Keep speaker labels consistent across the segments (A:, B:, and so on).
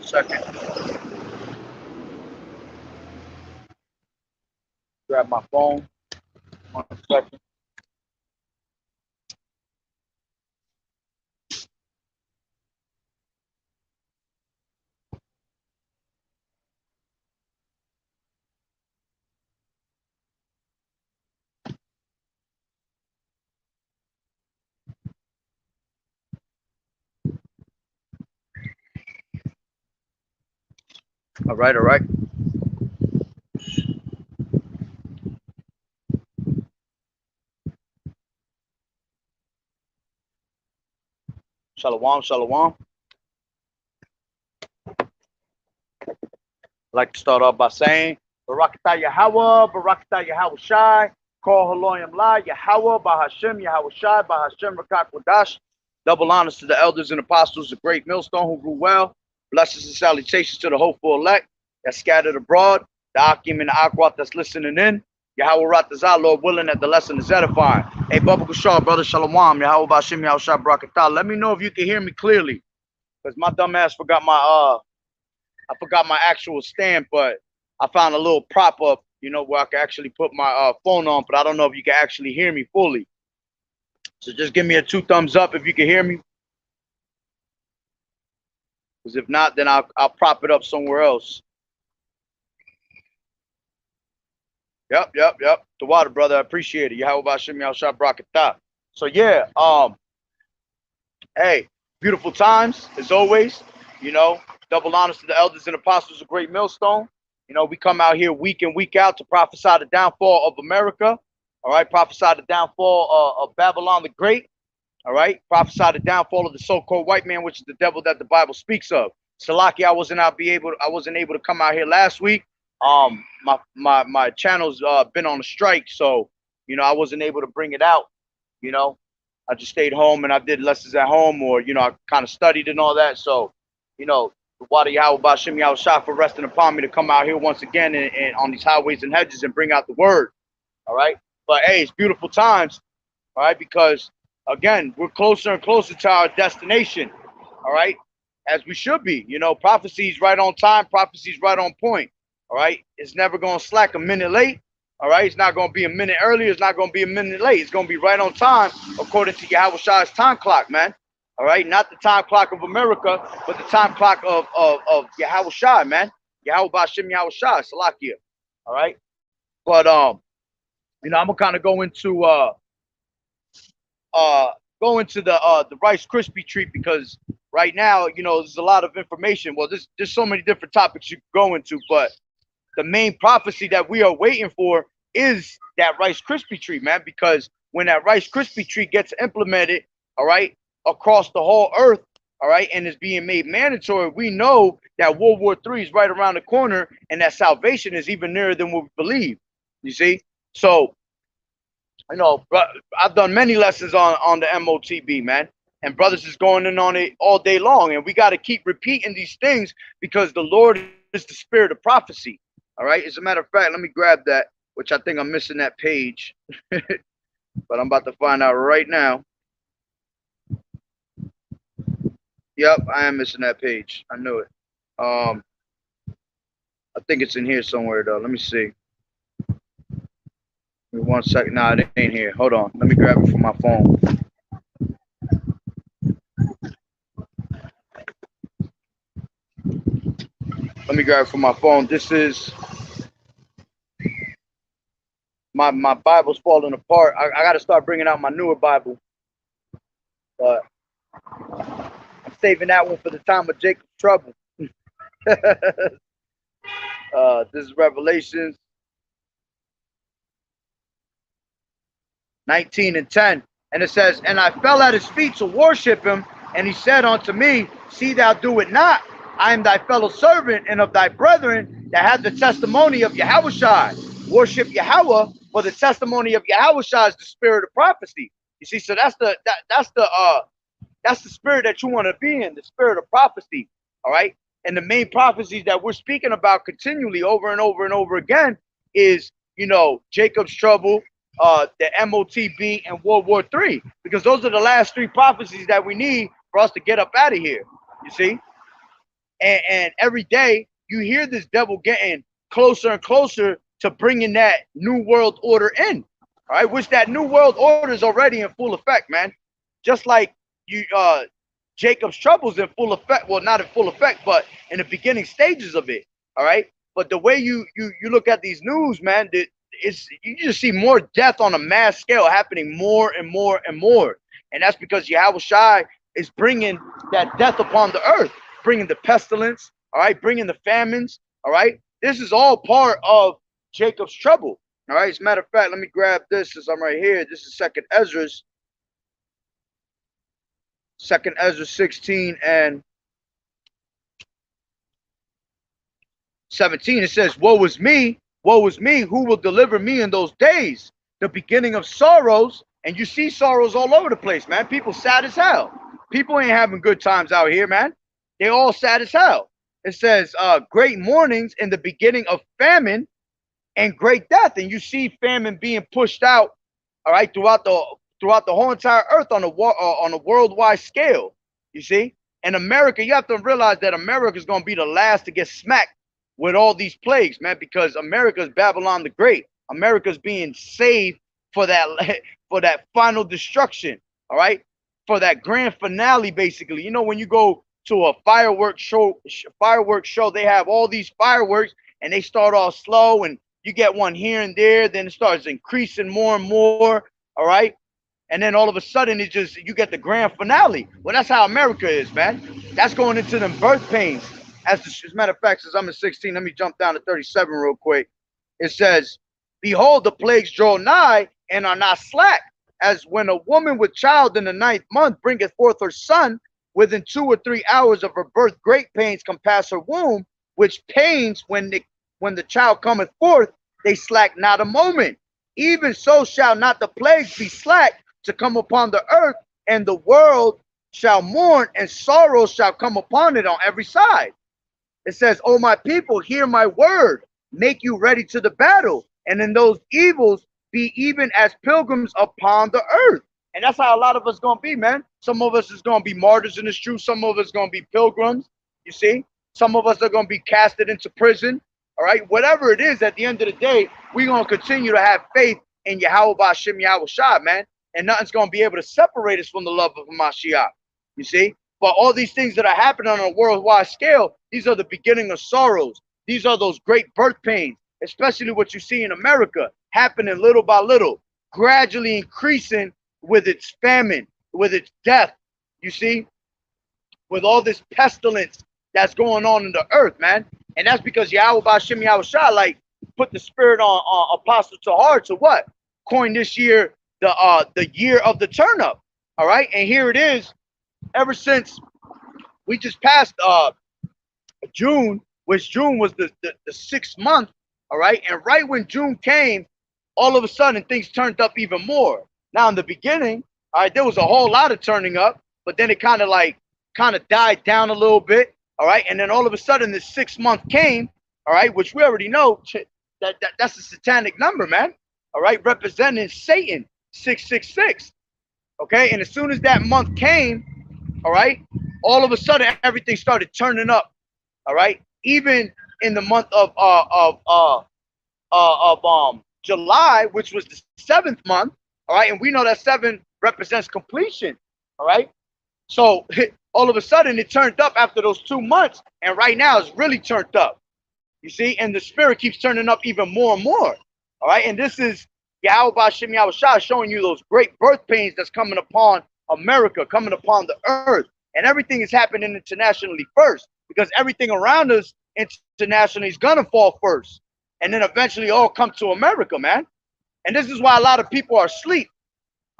A: 1 second. Grab my phone. 1 second. All right, all right. Shalom, shalom. I'd like to start off by saying, Barakatah Yahweh, Barakatah Yahawashi, Call Haloyam La, Yahweh, Bahashem, Yahawashi, Bahashem, Rakak Wadash. Double honors to the elders and apostles of Great Millstone who grew well. Blessings and salutations to the hopeful elect that scattered abroad, the Akim and the Akwat that's listening in. Yahweh Ratazah, Lord willing that the lesson is edifying. Hey, Baba Kushar, brother Shalom, Yahweh Bahashem, Yahawashi, Barakatah. Let me know if you can hear me clearly, because my dumb ass forgot my actual stand, but I found a little prop up, you know, where I can actually put my phone on, but I don't know if you can actually hear me fully. So just give me a 2 thumbs up if you can hear me. Because if not, then I'll prop it up somewhere else. Yep. The water, brother. I appreciate it. Yahweh Bashem Yahushua Brakatah. So yeah, hey, beautiful times as always, you know. Double honors to the elders and apostles of Great Millstone. You know, we come out here week in, week out to prophesy the downfall of America. All right, prophesy the downfall of Babylon the Great. All right, prophesy the downfall of the so-called white man, which is the devil that the Bible speaks of. Salaki, I wasn't able to come out here last week. My channel's been on a strike, so you know I wasn't able to bring it out. You know, I just stayed home and I did lessons at home, or you know, I kind of studied and all that. So, you know, the water Yahweh Bashem Yahushua for resting upon me to come out here once again and on these highways and hedges and bring out the word. All right, but hey, it's beautiful times. All right, because again, we're closer and closer to our destination. All right, as we should be. You know, prophecy's right on time. Prophecy's right on point. All right, it's never going to slack a minute late. All right, it's not going to be a minute early. It's not going to be a minute late. It's going to be right on time according to Yahawashi's time clock, man. All right, not the time clock of America, but the time clock of Yahawashi, man. Yahweh Bashem Yahawashi, Salakia. All right, but you know, I'm gonna kind of go into the Rice Krispie treat, because right now, you know, there's a lot of information. Well, there's so many different topics you can go into, but the main prophecy that we are waiting for is that Rice Krispie treat, man, because when that Rice Krispie treat gets implemented, all right, across the whole earth, all right, and is being made mandatory, we know that World War III is right around the corner and that salvation is even nearer than what we believe. You see? So, you know, I've done many lessons on the MOTB, man, and brothers is going in on it all day long, and we got to keep repeating these things because the Lord is the spirit of prophecy. All right. As a matter of fact, let me grab that, which I think I'm missing that page, but I'm about to find out right now. Yep, I am missing that page. I knew it. I think it's in here somewhere though. Let me see. Give me 1 second. Nah, it ain't here. Hold on. Let me grab it from my phone. Let me grab it from my phone. This is my Bible's falling apart. I got to start bringing out my newer Bible, but I'm saving that one for the time of Jacob's trouble. This is Revelations 19:10, and it says, "And I fell at his feet to worship him, and he said unto me, See thou do it not. I am thy fellow servant and of thy brethren that have the testimony of Yahawashi. Worship Yahweh, for the testimony of Yahawashi is the spirit of prophecy." You see, so that's the spirit that you want to be in, the spirit of prophecy. All right, and the main prophecies that we're speaking about continually over and over and over again is, you know, Jacob's trouble, the MOTB, and World War III, because those are the last 3 prophecies that we need for us to get up out of here. You see, And every day you hear this devil getting closer and closer to bringing that new world order in. All right, which that new world order is already in full effect, man. Just like you, Jacob's troubles in full effect. Well, not in full effect, but in the beginning stages of it. All right. But the way you look at these news, man, it's you just see more death on a mass scale happening more and more and more, and that's because Yahawashi is bringing that death upon the earth, bringing the pestilence. All right, bringing the famines. All right, this is all part of Jacob's trouble. All right. As a matter of fact, let me grab this as I'm right here. This is Second Ezra's. Second Ezra 16 and 17. It says, woe is me, who will deliver me in those days? The beginning of sorrows. And you see sorrows all over the place, man. People sad as hell. People ain't having good times out here, man. They all sad as hell. It says, great mournings in the beginning of famine and great death. And you see famine being pushed out, all right, throughout the whole entire earth on a worldwide scale. You see, in America, you have to realize that America is going to be the last to get smacked with all these plagues, man, because America is Babylon the Great. America's being saved for that final destruction. All right, for that grand finale, basically. You know, when you go to a fireworks show, they have all these fireworks, and they start off slow, and you get one here and there, then it starts increasing more and more. All right. And then all of a sudden, you get the grand finale. Well, that's how America is, man. That's going into them birth pains. As a matter of fact, since I'm in 16, let me jump down to 37 real quick. It says, behold, the plagues draw nigh and are not slack, as when a woman with child in the 9th month bringeth forth her son, within 2 or 3 hours of her birth, great pains compass her womb, which pains when the child cometh forth, they slack not a moment. Even so shall not the plagues be slack to come upon the earth, and the world shall mourn, and sorrow shall come upon it on every side. It says, O my people, hear my word, make you ready to the battle, and in those evils be even as pilgrims upon the earth. And that's how a lot of us going to be, man. Some of us is going to be martyrs in this truth. Some of us going to be pilgrims, you see. Some of us are going to be casted into prison, all right. Whatever it is, at the end of the day, we're going to continue to have faith in Yahawashi, Yahawashi, man. And nothing's going to be able to separate us from the love of Mashiach, you see. But all these things that are happening on a worldwide scale, these are the beginning of sorrows. These are those great birth pains, especially what you see in America, happening little by little, gradually increasing with its famine, with its death, you see, with all this pestilence that's going on in the earth, man. And that's because Yahawashi, Yahawashi, like, put the spirit on Apostle Tahar to what? Coin this year the year of the turn up. All right. And here it is. Ever since we just passed June, which June was the 6th month. All right. And right when June came, all of a sudden things turned up even more. Now in the beginning, all right, there was a whole lot of turning up, but then it kind of died down a little bit. All right. And then all of a sudden the 6th month came. All right. Which we already know that's a satanic number, man. All right. Representing Satan. 666. Okay, and as soon as that month came, all right, all of a sudden everything started turning up. All right, even in the month of July, which was the 7th month. All right, and we know that 7 represents completion. All right, so all of a sudden it turned up after those 2 months, and right now it's really turned up. You see, and the spirit keeps turning up even more and more. All right, and this is Yahawashi, Yahawashi showing you those great birth pains that's coming upon America, coming upon the earth. And everything is happening internationally first, because everything around us internationally is going to fall first. And then eventually all come to America, man. And this is why a lot of people are asleep.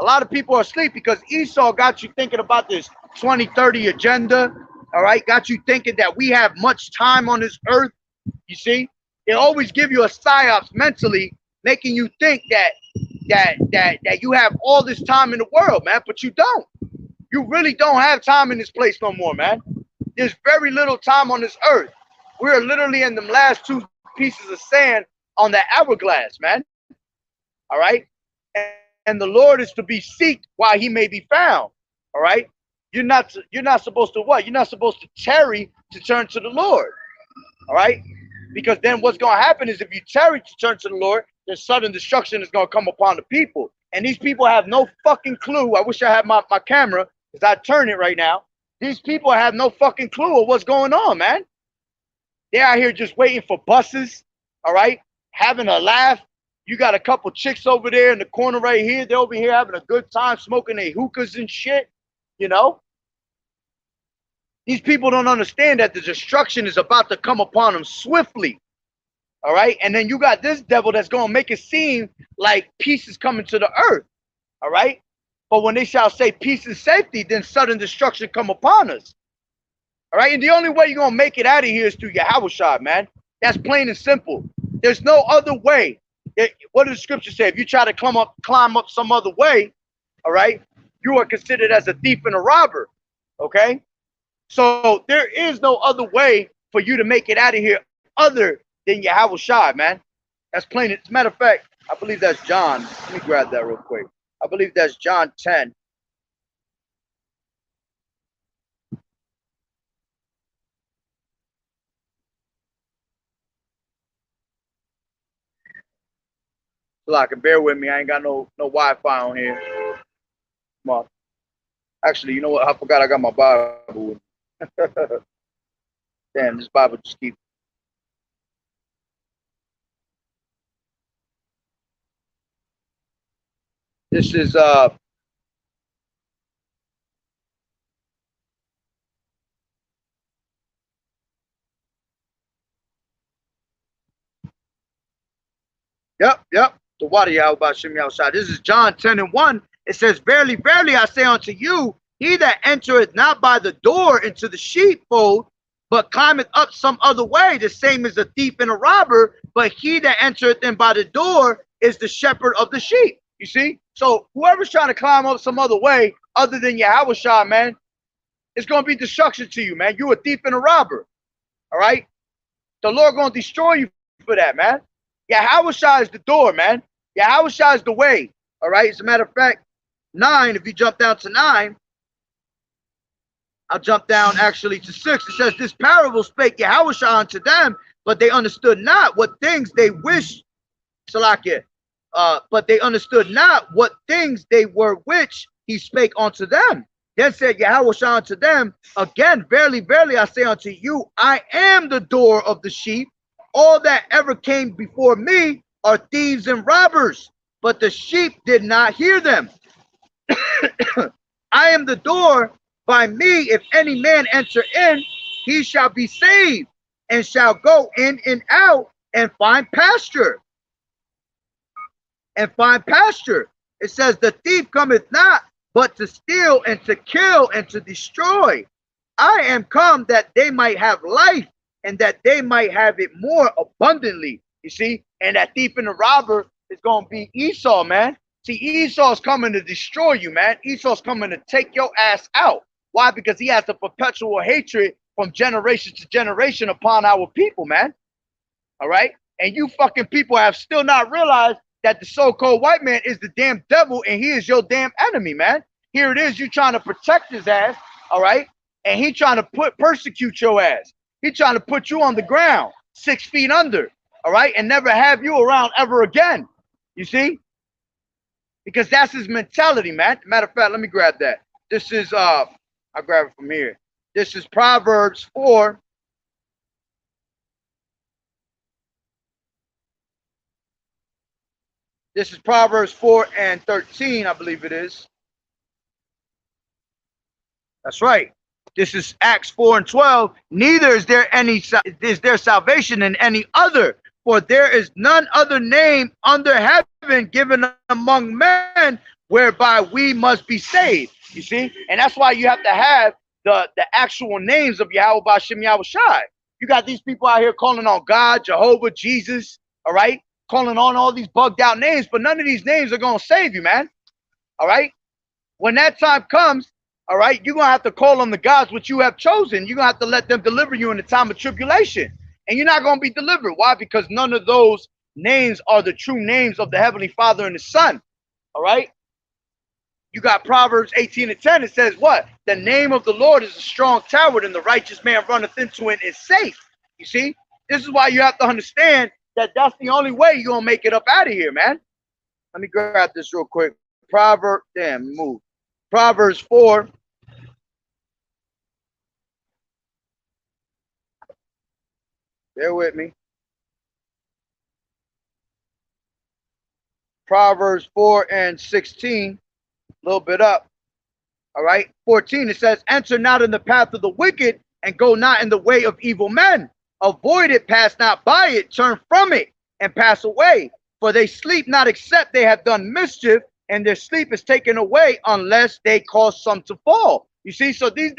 A: A lot of people are asleep because Esau got you thinking about this 2030 agenda. All right. Got you thinking that we have much time on this earth. You see, they always give you a psyops mentally, making you think that you have all this time in the world, man, but you don't. You really don't have time in this place no more, man. There's very little time on this earth. We're literally in the last 2 pieces of sand on that hourglass, man. All right? And the Lord is to be sought while he may be found. All right? You're not supposed to what? You're not supposed to tarry to turn to the Lord. All right? Because then what's going to happen is if you tarry to turn to the Lord, then sudden destruction is going to come upon the people. And these people have no fucking clue. I wish I had my camera because I'd turn it right now. These people have no fucking clue of what's going on, man. They're out here just waiting for buses, all right? Having a laugh. You got a couple chicks over there in the corner right here. They're over here having a good time smoking their hookahs and shit, you know? These people don't understand that the destruction is about to come upon them swiftly. All right. And then you got this devil that's going to make it seem like peace is coming to the earth. All right. But when they shall say peace and safety, then sudden destruction come upon us. All right. And the only way you're going to make it out of here is through Yahawashi, man. That's plain and simple. There's no other way. What does the scripture say? If you try to climb up some other way, all right, you are considered as a thief and a robber. Okay. So there is no other way for you to make it out of here other than Yahawashi, man. That's plain. As a matter of fact, I believe that's John. Let me grab that real quick. I believe that's John 10. So I can bear with me. I ain't got no Wi-Fi on here. Come on. Actually, you know what? I forgot I got my Bible with me. Damn, this Bible just keeps. This is yep. The water Yahawashi outside. This is John 10:1. It says, "Verily, verily, I say unto you, he that entereth not by the door into the sheepfold, but climbeth up some other way, the same is a thief and a robber. But he that entereth in by the door is the shepherd of the sheep." You see? So whoever's trying to climb up some other way other than Yahawashi, man, it's going to be destruction to you, man. You a thief and a robber. All right? The Lord going to destroy you for that, man. Yahawashi is the door, man. Yahawashi is the way. All right? As a matter of fact, 9, if you jump down to 9, I'll jump down actually to 6. It says, "This parable spake Yahawashi unto them, but they understood not what things they wished." Salakia. But they understood not what things they were which he spake unto them. Then said Yahawashi unto them again, "Verily, verily, I say unto you, I am the door of the sheep. All that ever came before me are thieves and robbers, but the sheep did not hear them. I am the door. By me, if any man enter in, he shall be saved, and shall go in and out and find pasture." And find pasture. It says, "The thief cometh not, but to steal and to kill and to destroy. I am come that they might have life, and that they might have it more abundantly." You see? And that thief and the robber is going to be Esau, man. See, Esau's coming to destroy you, man. Esau's coming to take your ass out. Why? Because he has a perpetual hatred from generation to generation upon our people, man. All right? And you fucking people have still not realized that the so-called white man is the damn devil and he is your damn enemy, man. Here it is, you trying to protect his ass, all right? And he trying to persecute your ass. He trying to put you on the ground, 6 feet under, all right? And never have you around ever again, you see? Because that's his mentality, man. Matter of fact, let me grab that. This is, I'll grab it from here. This is Proverbs 4. This is Proverbs 4:13, I believe it is. That's right. This is Acts 4:12. "Neither is there salvation in any other, for there is none other name under heaven given among men whereby we must be saved." You see? And that's why you have to have the actual names of Yahweh B'Shem Yahawashi. You got these people out here calling on God, Jehovah, Jesus, all right? Calling on all these bugged out names, but none of these names are going to save you, man. All right? When that time comes, all right, you're going to have to call on the gods which you have chosen. You're going to have to let them deliver you in the time of tribulation. And you're not going to be delivered. Why? Because none of those names are the true names of the Heavenly Father and the Son. All right? You got Proverbs 18:10. It says what? The name of the Lord is a strong tower, and the righteous man runneth into it and is safe. You see? This is why you have to understand that that's the only way you're going to make it up out of here, man. Let me grab this real quick. Proverbs 4. Bear with me. Proverbs 4:16. A little bit up. All right. 14. It says, enter not in the path of the wicked and go not in the way of evil men. Avoid it, pass not by it, turn from it, and pass away. For they sleep not except they have done mischief, and their sleep is taken away unless they cause some to fall. You see, so these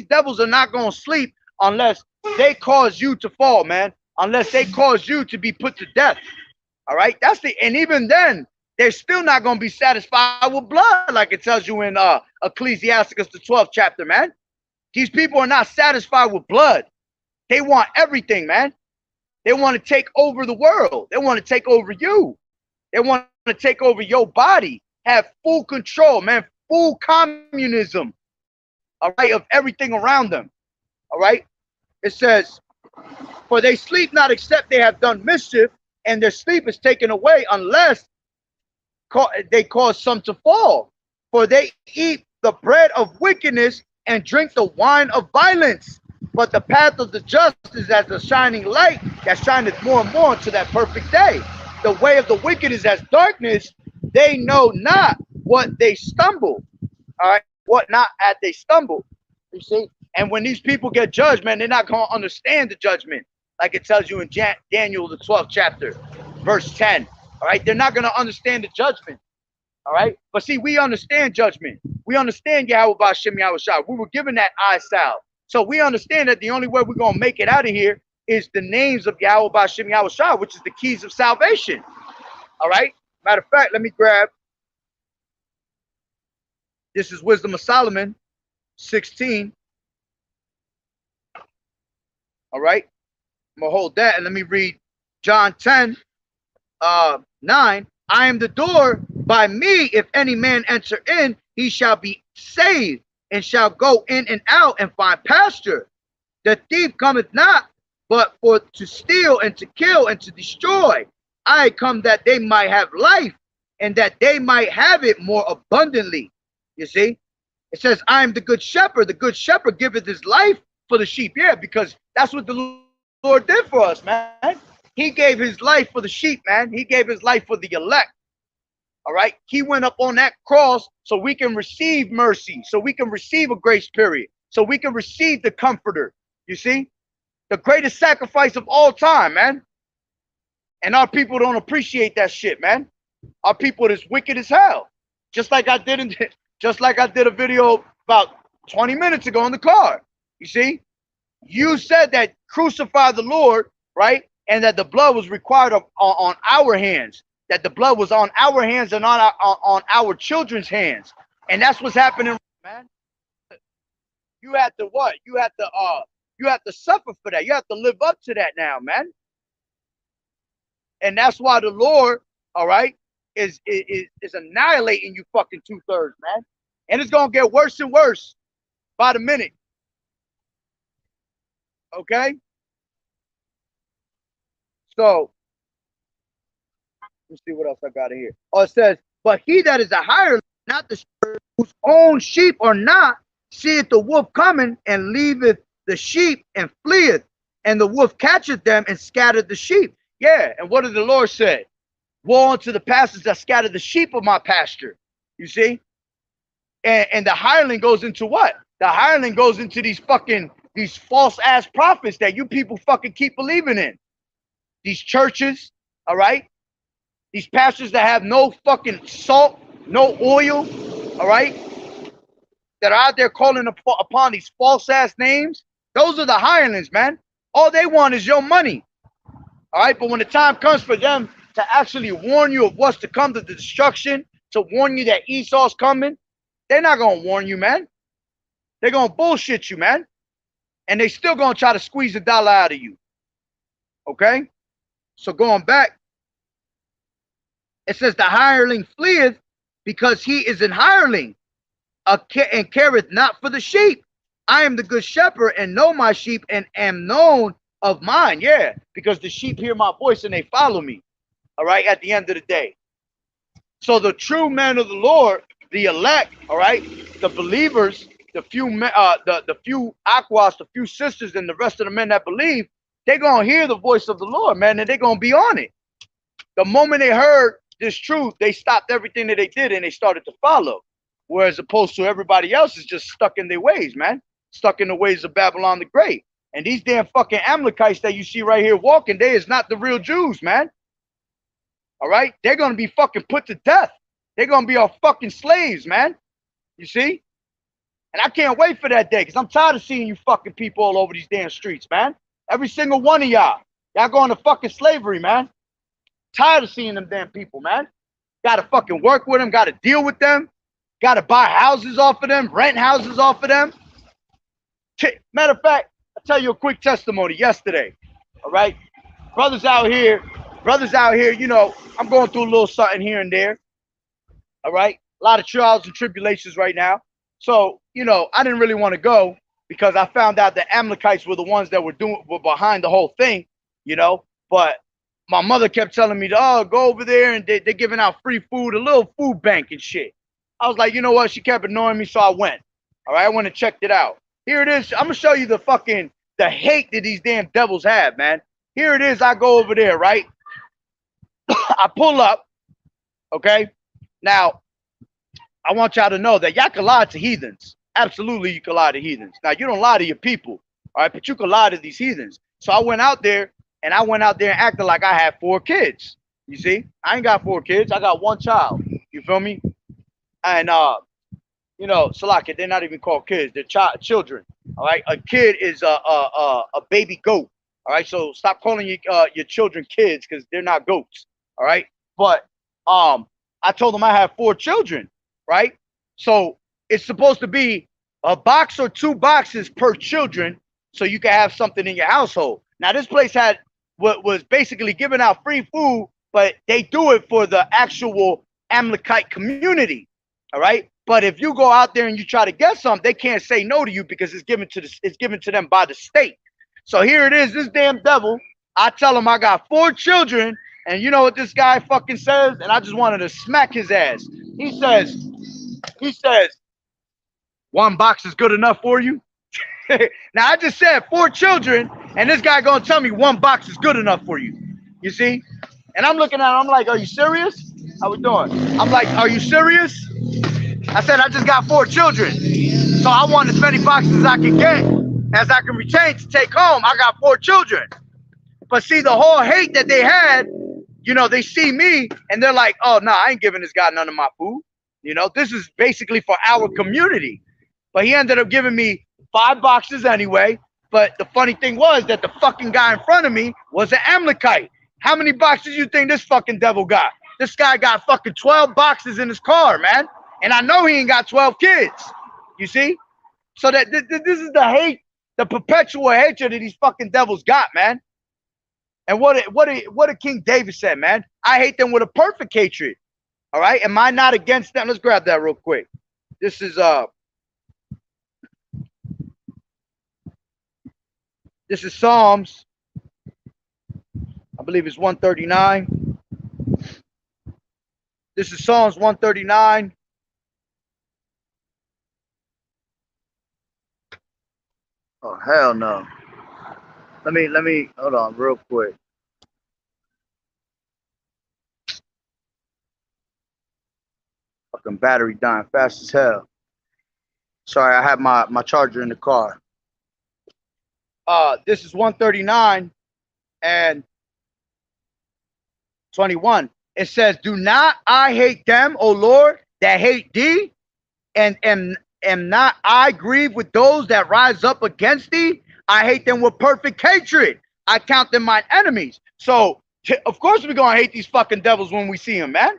A: devils are not going to sleep unless they cause you to fall, man. Unless they cause you to be put to death. All right, and even then, they're still not going to be satisfied with blood, like it tells you in Ecclesiasticus, the 12th chapter, man. These people are not satisfied with blood. They want everything, man. They want to take over the world. They want to take over you. They want to take over your body, have full control, man, full communism, all right, of everything around them, all right? It says, for they sleep not except they have done mischief, and their sleep is taken away unless they cause some to fall. For they eat the bread of wickedness and drink the wine of violence. But the path of the just is as a shining light that shineth more and more to that perfect day. The way of the wicked is as darkness. They know not what they stumble. All right, what not at they stumble. You see? And when these people get judged, man, they're not going to understand the judgment. Like it tells you in Daniel, the 12th chapter, verse 10. All right, they're not going to understand the judgment. All right, but see, we understand judgment. We understand Yahawashi. We were given that eye salve. So we understand that the only way we're going to make it out of here is the names of Yahawashi, which is the keys of salvation. All right, matter of fact, let me grab. This is Wisdom of Solomon 16. All right, I'm going to hold that and let me read John 10, 9. I am the door. By me, if any man enter in, he shall be saved and shall go in and out and find pasture. The thief cometh not, but for to steal and to kill and to destroy. I come that they might have life and that they might have it more abundantly. You see, it says, I am the good shepherd. The good shepherd giveth his life for the sheep. Yeah, because that's what the Lord did for us, man. He gave his life for the sheep, man. He gave his life for the elect. All right. He went up on that cross so we can receive mercy, so we can receive a grace period, so we can receive the comforter. You see, the greatest sacrifice of all time, man. And our people don't appreciate that shit, man. Our people is wicked as hell. Just like I did a video about 20 minutes ago in the car. You see, you said that crucify the Lord, right? And that the blood was required on our hands. That the blood was on our hands and on our children's hands. And that's what's happening, man. You have to what? You have to suffer for that. You have to live up to that now, man. And that's why the Lord, all right, is annihilating you fucking 2/3, man. And it's gonna get worse and worse by the minute. Okay? So let's see what else I got in here. Oh, it says, but he that is a hireling, not the shepherd, whose own sheep are not, seeth the wolf coming, and leaveth the sheep and fleeth, and the wolf catcheth them and scattereth the sheep. Yeah, and what did the Lord say? Woe unto the pastors that scattered the sheep of my pasture. You see? And the hireling goes into what? The hireling goes into these false ass prophets that you people fucking keep believing in. These churches, all right? These pastors that have no fucking salt, no oil, all right? That are out there calling upon these false ass names. Those are the hirelings, man. All they want is your money. All right, but when the time comes for them to actually warn you of what's to come, to the destruction, to warn you that Esau's coming, they're not going to warn you, man. They're going to bullshit you, man. And they still going to try to squeeze a dollar out of you. Okay? So going back, it says the hireling fleeth because he is an hireling. and careth not for the sheep. I am the good shepherd and know my sheep and am known of mine. Yeah, because the sheep hear my voice and they follow me. All right, at the end of the day. So the true men of the Lord, the elect, all right, the believers, the few the few aquas, the few sisters, and the rest of the men that believe, they're gonna hear the voice of the Lord, man, and they're gonna be on it. The moment they heard this truth, they stopped everything that they did and they started to follow. Whereas opposed to everybody else is just stuck in their ways, man. Stuck in the ways of Babylon the Great. And these damn fucking Amalekites that you see right here walking, they is not the real Jews, man. All right? They're going to be fucking put to death. They're going to be our fucking slaves, man. You see? And I can't wait for that day because I'm tired of seeing you fucking people all over these damn streets, man. Every single one of y'all. Y'all going to fucking slavery, man. Tired of seeing them damn people, man. Got to fucking work with them. Got to deal with them. Got to buy houses off of them. Rent houses off of them. Matter of fact, I'll tell you a quick testimony yesterday. All right? Brothers out here, you know, I'm going through a little something here and there. All right? A lot of trials and tribulations right now. So, you know, I didn't really want to go because I found out the Amalekites were the ones that were behind the whole thing, you know. But my mother kept telling me, oh, go over there and they're giving out free food, a little food bank and shit. I was like, you know what? She kept annoying me, so I went. All right, I went and checked it out. Here it is. I'm going to show you the hate that these damn devils have, man. Here it is. I go over there, right? I pull up, okay? Now, I want y'all to know that y'all can lie to heathens. Absolutely, you can lie to heathens. Now, you don't lie to your people, all right? But you can lie to these heathens. So I went out there, and acted like I had 4 kids. You see? I ain't got 4 kids. I got 1 child. You feel me? And, you know, Salaka, they're not even called kids. They're children, all right? A kid is a baby goat, all right? So stop calling your children kids because they're not goats, all right? But I told them I have 4 children, right? So it's supposed to be a box or 2 boxes per children so you can have something in your household. Now, this place had what was basically giving out free food, but they do it for the actual Amalekite community, all right? But if you go out there and you try to get some, they can't say no to you because it's given to them by the state. So here it is, this damn devil. I tell him I got 4 children, and you know what this guy fucking says? And I just wanted to smack his ass. He says, 1 box is good enough for you? Now, I just said 4 children, and this guy gonna tell me 1 box is good enough for you. You see? And I'm looking at him, I'm like, are you serious? How we doing? I'm like, are you serious? I said, I just got 4 children. So I want as many boxes as I can get, as I can retain to take home. I got 4 children. But see, the whole hate that they had, you know, they see me and they're like, oh, no, I ain't giving this guy none of my food. You know, this is basically for our community. But he ended up giving me 5 boxes anyway. But the funny thing was that the fucking guy in front of me was an Amalekite. How many boxes you think this fucking devil got? This guy got fucking 12 boxes in his car, man. And I know he ain't got 12 kids. You see? So that this is the hate, the perpetual hatred that these fucking devils got, man. And what did King David said, man? I hate them with a perfect hatred. All right? Am I not against them? Let's grab that real quick. This is Psalms. I believe it's 139. This is Psalms 139. Oh, hell no. Let me hold on real quick. Fucking battery dying fast as hell. Sorry, I have my charger in the car. This is 139 and 21. It says, do not I hate them, O Lord, that hate thee, and am not I grieved with those that rise up against thee? I hate them with perfect hatred. I count them mine enemies. So, of course, we're going to hate these fucking devils when we see them, man.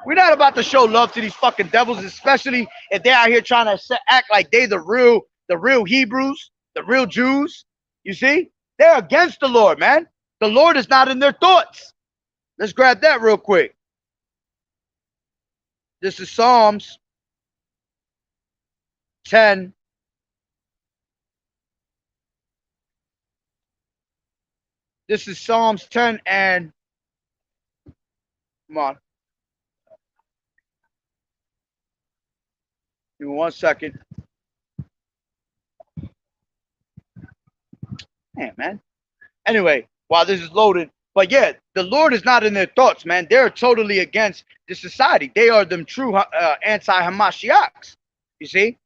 A: We're not about to show love to these fucking devils, especially if they're out here trying to act like they the real Hebrews, the real Jews. You see? They're against the Lord, man. The Lord is not in their thoughts. Let's grab that real quick. This is Psalms 10. This is Psalms 10 and, come on. Give me 1 second. Man. Anyway, while this is loaded, but yeah, the Lord is not in their thoughts, man. They're totally against the society. They are them true anti-Hamashiachs. You see?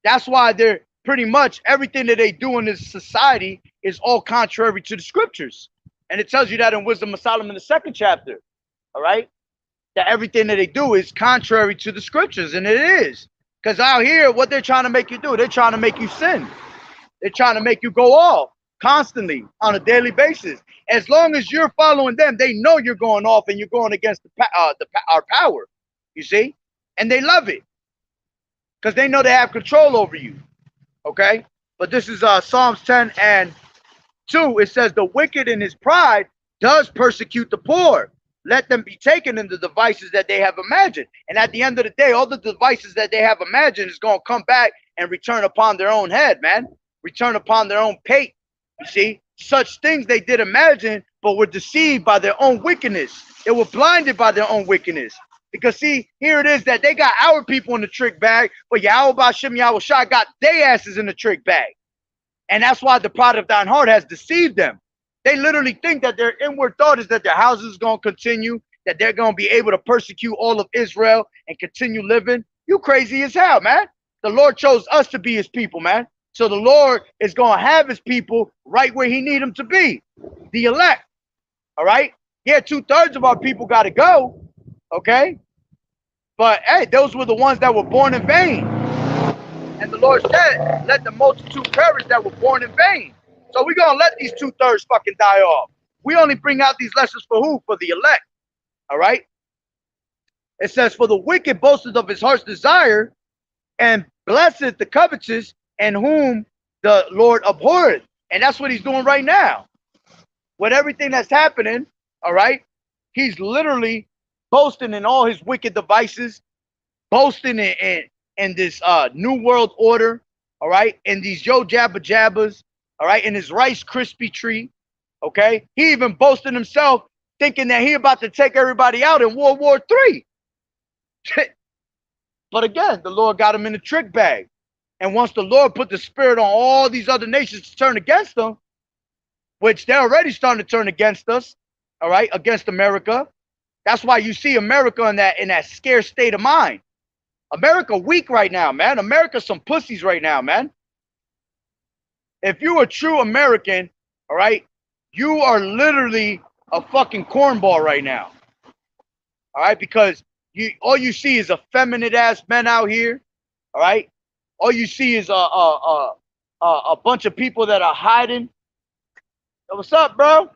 A: That's why they're pretty much everything that they do in this society is all contrary to the scriptures. And it tells you that in Wisdom of Solomon, the 2nd chapter. All right? That everything that they do is contrary to the scriptures. And it is. Because out here, what they're trying to make you do, they're trying to make you sin. They're trying to make you go off constantly on a daily basis. As long as you're following them, they know you're going off and you're going against our power. You see? And they love it. Because they know they have control over you. Okay? But this is Psalms 10 and 2. It says, the wicked in his pride does persecute the poor. Let them be taken in the devices that they have imagined. And at the end of the day, all the devices that they have imagined is going to come back and return upon their own head, man. Return upon their own pate. You see? Such things they did imagine, but were deceived by their own wickedness. They were blinded by their own wickedness. Because see, here it is that they got our people in the trick bag, but YAHAWAH'S got their asses in the trick bag. And that's why the pride of thine heart has deceived them. They literally think that their inward thought is that their houses is going to continue, that they're going to be able to persecute all of Israel and continue living. You crazy as hell, man. The Lord chose us to be his people, man. So the Lord is going to have his people right where he need them to be. The elect. All right? Yeah, 2/3 of our people got to go. Okay? But, hey, those were the ones that were born in vain. And the Lord said, let the multitude perish that were born in vain. So we're going to let these 2/3 fucking die off. We only bring out these lessons for who? For the elect. All right? It says, for the wicked boasteth of his heart's desire, and blesseth the covetous, and whom the Lord abhorreth. And that's what he's doing right now. With everything that's happening, all right? He's literally boasting in all his wicked devices, boasting in this new world order, all right? In these yo jabba jabbas, all right? In his Rice Krispie treat, okay? He even boasted himself thinking that he about to take everybody out in World War III. But again, the Lord got him in the trick bag. And once the Lord put the spirit on all these other nations to turn against them, which they're already starting to turn against us, all right, against America. That's why you see America in that scarce state of mind. America weak right now, man. America's some pussies right now, man. If you're a true American, all right, you are literally a fucking cornball right now. All right, because all you see is effeminate ass men out here, all right? All you see is a bunch of people that are hiding. Yo, what's up, bro?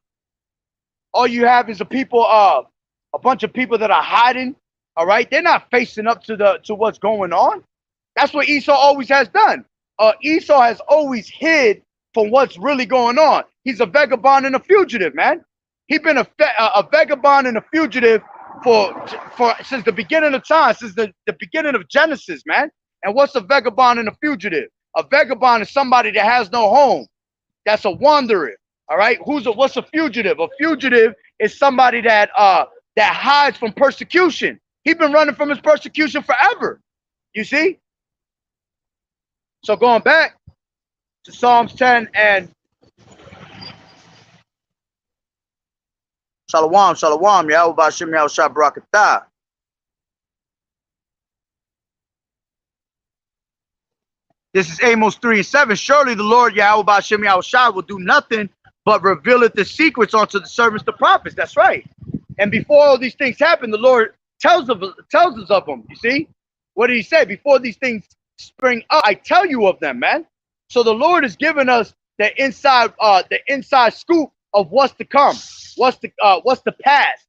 A: All you have is a bunch of people that are hiding. All right, they're not facing up to what's going on. That's what Esau always has done. Esau has always hid from what's really going on. He's a vagabond and a fugitive, man. He's been a vagabond and a fugitive for since the beginning of time, since the beginning of Genesis, man. And what's a vagabond and a fugitive? A vagabond is somebody that has no home. That's a wanderer. All right. What's a fugitive? A fugitive is somebody that hides from persecution. He's been running from his persecution forever. You see? So going back to Psalms 10 and Shalom, Shalom, Yahawashi, Yahawashi, Barakatah. This is Amos 3:7. Surely the Lord Yahawashi, Yahawashi will do nothing but revealeth the secrets unto the servants, the prophets. That's right. And before all these things happen, the Lord tells us of them. You see? What did he say? Before these things spring up, I tell you of them, man. So the Lord has given us the inside scoop of what's to come, what's the past.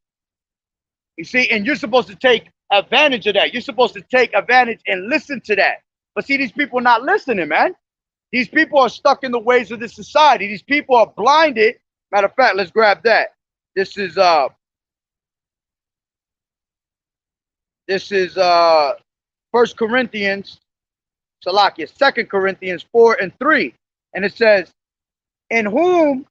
A: You see, and you're supposed to take advantage of that. You're supposed to take advantage and listen to that. But see, these people are not listening, man. These people are stuck in the ways of this society. These people are blinded. Matter of fact, let's grab that. This is 1 Corinthians Salakia, 2 Corinthians 4 and 3. And it says, in whom,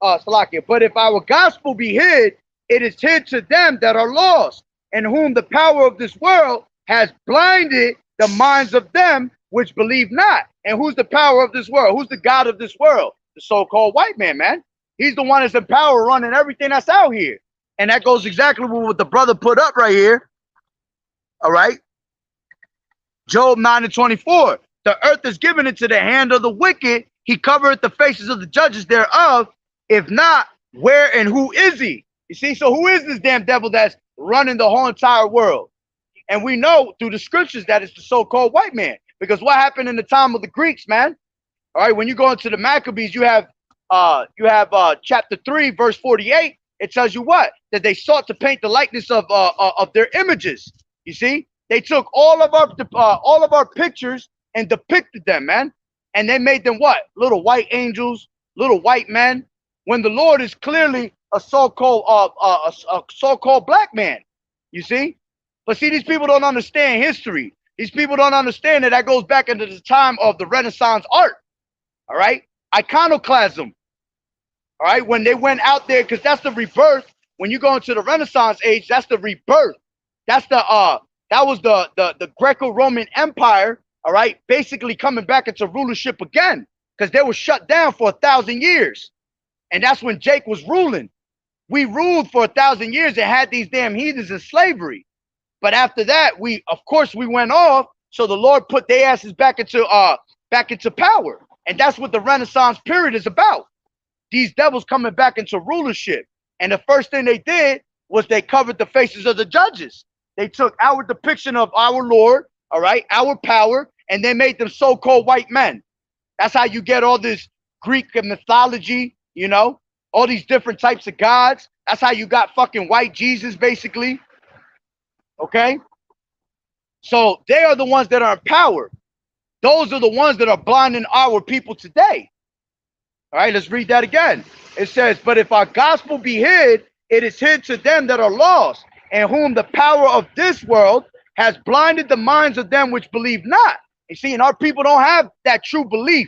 A: Salakia, but if our gospel be hid, it is hid to them that are lost, in whom the power of this world has blinded the minds of them which believe not. And who's the power of this world? Who's the God of this world? The so-called white man, man. He's the one that's in power running everything that's out here. And that goes exactly with what the brother put up right here. All right. Job 9 and 24. The earth is given into the hand of the wicked. He covereth the faces of the judges thereof. If not, where and who is he? You see, so who is this damn devil that's running the whole entire world? And we know through the scriptures that it's the so-called white man. Because what happened in the time of the Greeks, man? All right, when you go into the Maccabees, you have chapter 3, verse 48. It tells you what? That they sought to paint the likeness of their images. You see, they took all of our pictures and depicted them, man. And they made them what? Little white angels, little white men. When the Lord is clearly a so-called black man. You see, but see, these people don't understand history. These people don't understand that goes back into the time of the Renaissance art. All right, iconoclasm. All right, when they went out there, because that's the rebirth. When you go into the Renaissance age, that's the rebirth. That's that was the Greco-Roman Empire. All right, basically coming back into rulership again, because they were shut down for 1,000 years, and that's when Jake was ruling. We ruled for 1,000 years and had these damn heathens in slavery. But after that, we went off. So the Lord put their asses back into power, and that's what the Renaissance period is about. These devils coming back into rulership. And the first thing they did was they covered the faces of the judges. They took our depiction of our Lord, all right, our power, and they made them so-called white men. That's how you get all this Greek mythology, you know, all these different types of gods. That's how you got fucking white Jesus, basically. Okay? So they are the ones that are in power. Those are the ones that are blinding our people today. All right, let's read that again. It says, but if our gospel be hid, it is hid to them that are lost, and whom the power of this world has blinded the minds of them which believe not. You see, and our people don't have that true belief.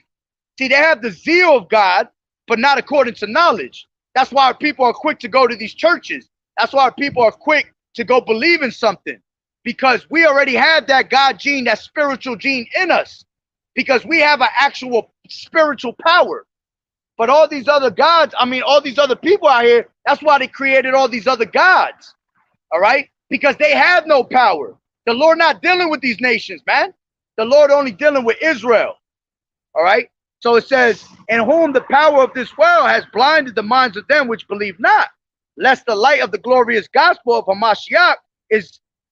A: See, they have the zeal of God, but not according to knowledge. That's why our people are quick to go to these churches. That's why our people are quick to go believe in something, because we already have that God gene, that spiritual gene in us, because we have an actual spiritual power. But all these other gods, I mean, all these other people out here, that's why they created all these other gods. All right? Because they have no power. The Lord not dealing with these nations, man. The Lord only dealing with Israel. All right? So it says, in whom the power of this world has blinded the minds of them which believe not, lest the light of the glorious gospel of Hamashiach,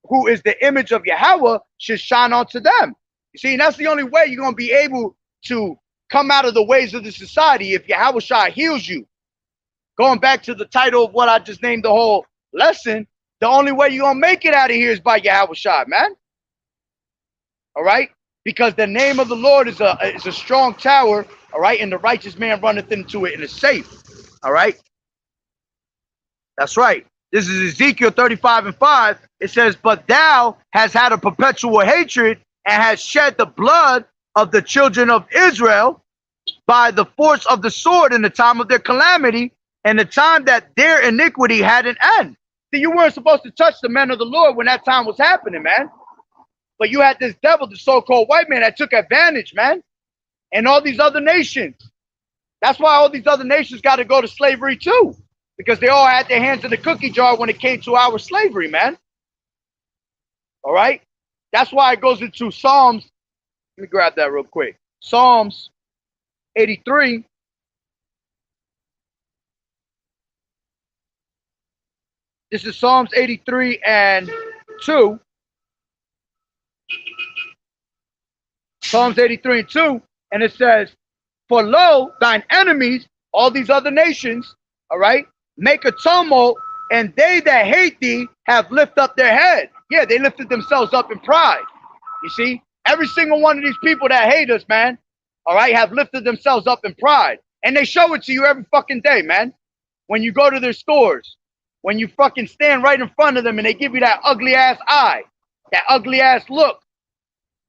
A: who is the image of Yahweh, should shine onto them. You see, and that's the only way you're going to be able to come out of the ways of the society, if Yahawashi heals you. Going back to the title of what I just named the whole lesson, the only way you're going to make it out of here is by Yahawashi, man. All right? Because the name of the Lord is a strong tower, all right? And the righteous man runneth into it and is safe, all right? That's right. This is Ezekiel 35 and 5. It says, but thou hast had a perpetual hatred and hast shed the blood of the children of Israel by the force of the sword in the time of their calamity and the time that their iniquity had an end. See, you weren't supposed to touch the men of the Lord when that time was happening, man. But you had this devil, the so-called white man, that took advantage, man. And all these other nations. That's why all these other nations got to go to slavery too. Because they all had their hands in the cookie jar when it came to our slavery, man. All right? That's why it goes into Psalms. Let me grab that real quick. Psalms 83. This is Psalms 83 and 2. Psalms 83 and 2. And it says, for lo, thine enemies, all these other nations, all right, make a tumult, and they that hate thee have lifted up their head. Yeah, they lifted themselves up in pride. You see? Every single one of these people that hate us, man, all right, have lifted themselves up in pride. And they show it to you every fucking day, man. When you go to their stores, when you fucking stand right in front of them and they give you that ugly ass eye, that ugly ass look,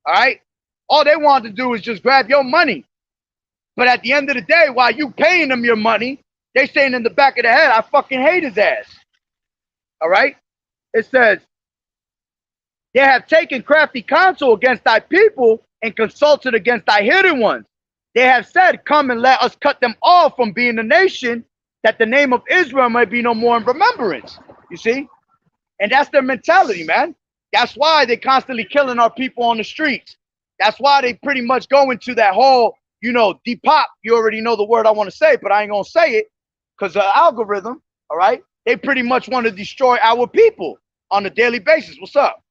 A: all right? All they wanted to do is just grab your money. But at the end of the day, while you paying them your money, they saying in the back of the head, I fucking hate his ass. All right? It says, they have taken crafty counsel against thy people and consulted against thy hidden ones. They have said, come and let us cut them off from being a nation, that the name of Israel may be no more in remembrance. You see? And that's their mentality, man. That's why they're constantly killing our people on the streets. That's why they pretty much go into that whole, you know, depop. You already know the word I want to say, but I ain't going to say it because of the algorithm, all right? They pretty much want to destroy our people on a daily basis. What's up?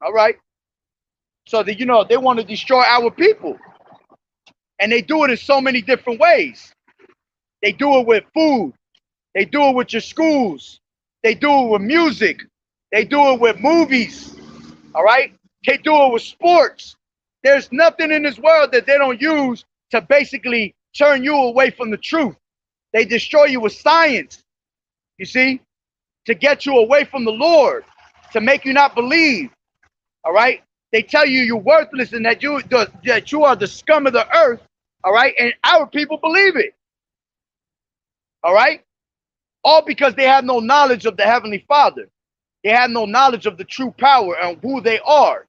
A: All right? So, that, you know, they want to destroy our people. And they do it in so many different ways. They do it with food. They do it with your schools. They do it with music. They do it with movies. All right? They do it with sports. There's nothing in this world that they don't use to basically turn you away from the truth. They destroy you with science, you see, to get you away from the Lord, to make you not believe. All right? They tell you you're worthless and that you are the scum of the earth. All right? And our people believe it. All right? All because they have no knowledge of the Heavenly Father. They have no knowledge of the true power and who they are.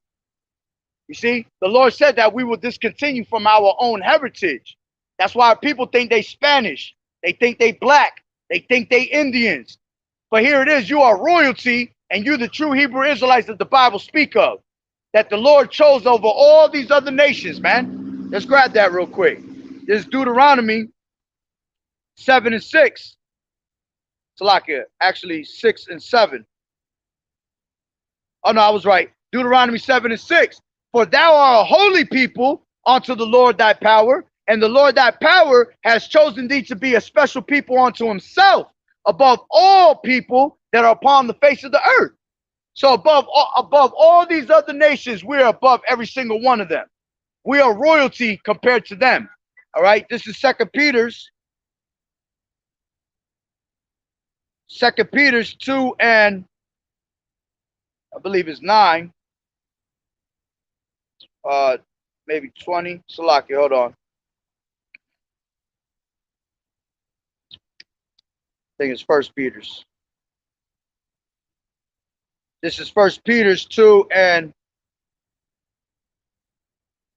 A: You see, the Lord said that we will discontinue from our own heritage. That's why people think they Spanish. They think they black. They think they Indians. But here it is, you are royalty and you're the true Hebrew Israelites that the Bible speak of. That the Lord chose over all these other nations, man. Let's grab that real quick. This is Deuteronomy 7 and 6. Salakia, actually 6 and 7. Oh no, I was right. Deuteronomy 7 and 6. For thou art a holy people unto the Lord thy power, and the Lord thy power has chosen thee to be a special people unto himself, above all people that are upon the face of the earth. So above all these other nations, we are above every single one of them. We are royalty compared to them. All right, this is 2 Peter's 2 and I believe it's 9. Maybe 20. Salaki, hold on. I think it's 1 Peter's. This is 1 Peter's 2 and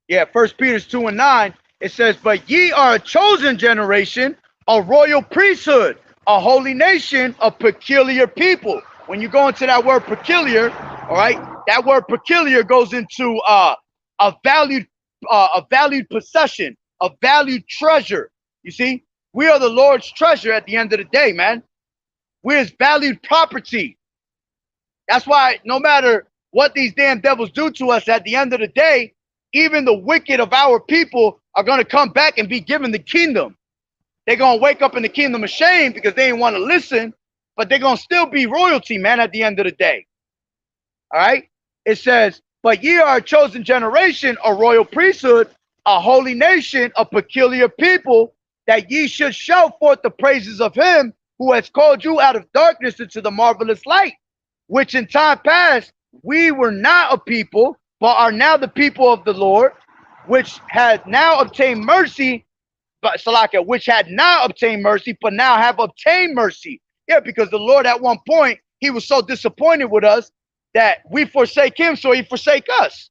A: 1 Peter's 2 and 9. It says, but ye are a chosen generation, a royal priesthood, a holy nation, a peculiar people. When you go into that word peculiar, all right, that word peculiar goes into a valued possession, a valued treasure. You see, we are the Lord's treasure at the end of the day, man. We're his valued property. That's why no matter what these damn devils do to us at the end of the day, even the wicked of our people are going to come back and be given the kingdom. They're going to wake up in the kingdom of shame because they didn't want to listen, but they're going to still be royalty, man, at the end of the day. All right? It says, but ye are a chosen generation, a royal priesthood, a holy nation, a peculiar people, that ye should show forth the praises of him who has called you out of darkness into the marvelous light, which in time past we were not a people, but are now the people of the Lord, which had now obtained mercy, but Salakia, which had not obtained mercy, but now have obtained mercy. Yeah, because the Lord at one point, he was so disappointed with us that we forsake him, so he forsake us.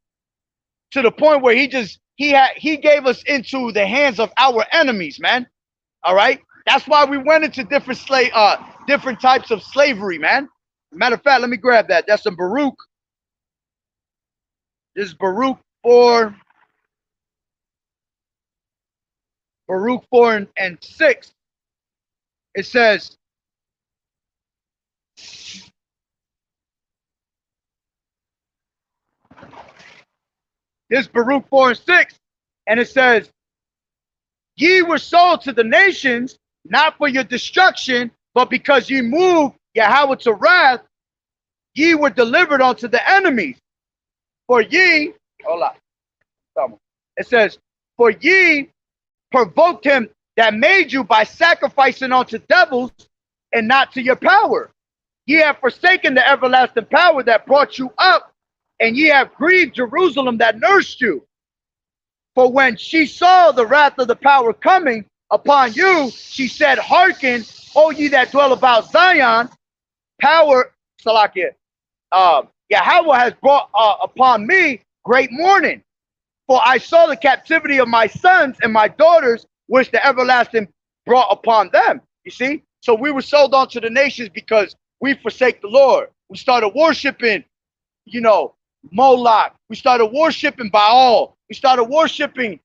A: To the point where he gave us into the hands of our enemies, man. All right? That's why we went into different types of slavery, man. Matter of fact, let me grab that. That's in Baruch. This is Baruch 4 and 6. It says, this Baruch 4 and 6, and it says, ye were sold to the nations, not for your destruction, but because ye moved Yahweh to wrath, ye were delivered unto the enemies. For ye, hold on. It says, for ye provoked him that made you by sacrificing unto devils and not to your power. Ye have forsaken the everlasting power that brought you up, and ye have grieved Jerusalem that nursed you. For when she saw the wrath of the power coming upon you, she said, hearken, O ye that dwell about Zion, power, Salakia, Yahweh has brought upon me great mourning. For I saw the captivity of my sons and my daughters, which the everlasting brought upon them. You see? So we were sold on to the nations because we forsake the Lord. We started worshiping, Moloch. We started worshiping Baal. We started worshiping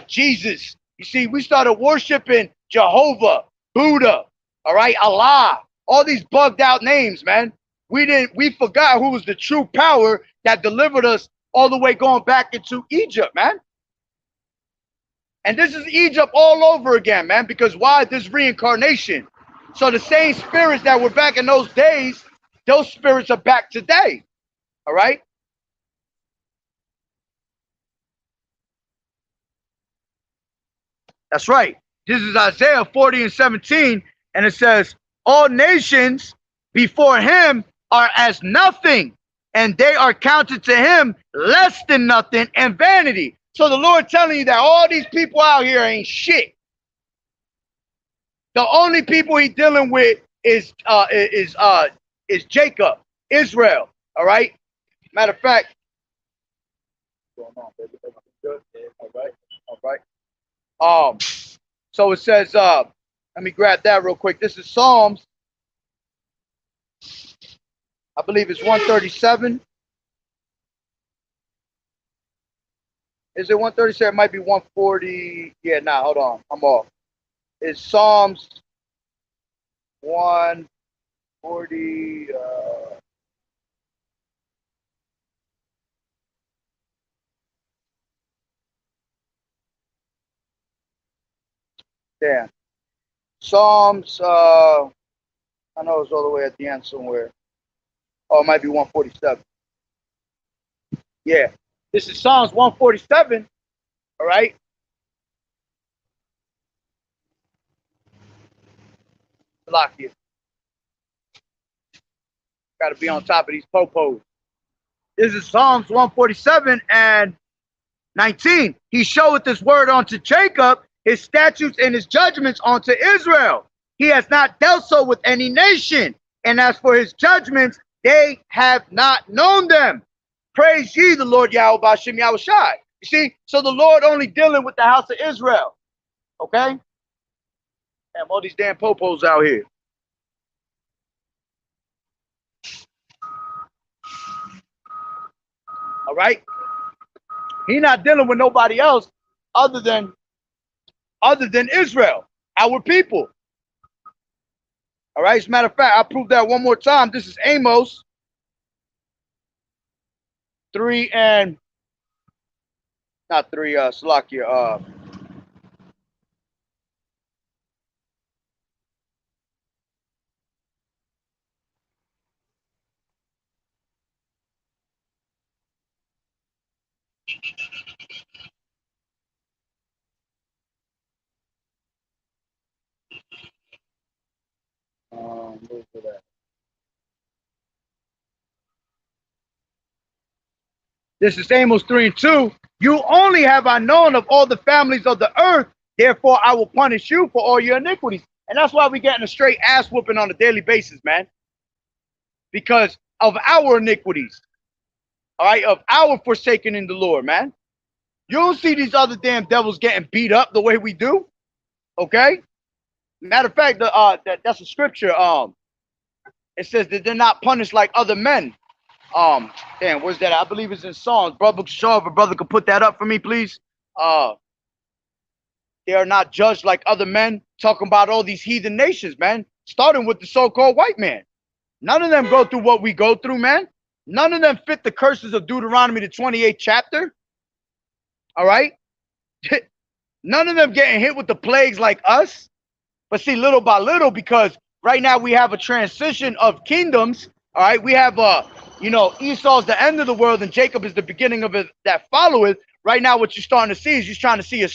A: Jesus. You see, we started worshiping Jehovah, Buddha, all right, Allah, all these bugged out names, man. We forgot who was the true power that delivered us all the way going back into Egypt, man. And this is Egypt all over again, man, because why? This reincarnation. So the same spirits that were back in those days, those spirits are back today. All right? That's right. This is Isaiah 40 and 17, and it says, all nations before him are as nothing, and they are counted to him less than nothing and vanity. So the Lord telling you that all these people out here ain't shit. The only people he's dealing with is Jacob, Israel. All right. Matter of fact, what's going on, baby? Good. All right. All right. So it says, let me grab that real quick. This is Psalms. I believe it's 137. Is it 137? It might be 140. Yeah, nah, hold on. I'm off. It's Psalms 140. Damn. Psalms, I know it's all the way at the end somewhere. Oh, it might be 147. Yeah. This is Psalms 147. All right. Lock you. Got to be on top of these popos. This is Psalms 147 and 19. He showeth his word unto Jacob, his statutes and his judgments unto Israel. He has not dealt so with any nation. And as for his judgments, they have not known them. Praise ye the Lord Yahawashi Yahawashi. You see, so the Lord only dealing with the house of Israel. Okay? Damn, all these damn popos out here. All right? He not dealing with nobody else other than Israel, our people. All right? As a matter of fact, I'll prove that one more time. This is Amos 3 and not 3, Salakia, this is Amos 3 and 2. You only have I known of all the families of the earth, therefore I will punish you for all your iniquities. And that's why we're getting a straight ass whooping on a daily basis, man. Because of our iniquities. All right, of our forsaking in the Lord, man. You don't see these other damn devils getting beat up the way we do. Okay? Matter of fact, that's a scripture. It says that they're not punished like other men. Damn, where's that? I believe it's in Psalms. Brother Shaw, if a brother could put that up for me, please. They are not judged like other men. Talking about all these heathen nations, man. Starting with the so-called white man. None of them go through what we go through, man. None of them fit the curses of Deuteronomy, the 28th chapter. All right? None of them getting hit with the plagues like us. But see, little by little, because right now we have a transition of kingdoms. All right? We have, Esau's the end of the world and Jacob is the beginning of it that followeth. Right now, what you're starting to see is you're trying to see a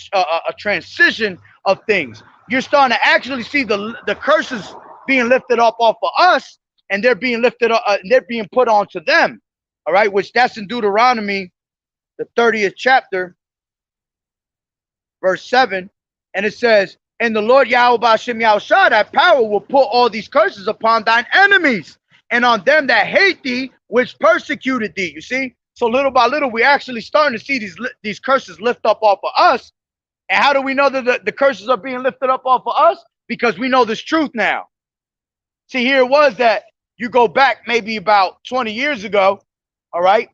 A: transition of things. You're starting to actually see the curses being lifted up off of us, and they're being lifted up, they're being put onto them. All right, which that's in Deuteronomy, the 30th chapter. verse 7, and it says, and the Lord Yahweh B'Hashem Yahushua, that power will put all these curses upon thine enemies and on them that hate thee, which persecuted thee. You see? So little by little, we're actually starting to see these curses lift up off of us. And how do we know that the curses are being lifted up off of us? Because we know this truth now. See, here it was that you go back maybe about 20 years ago, all right?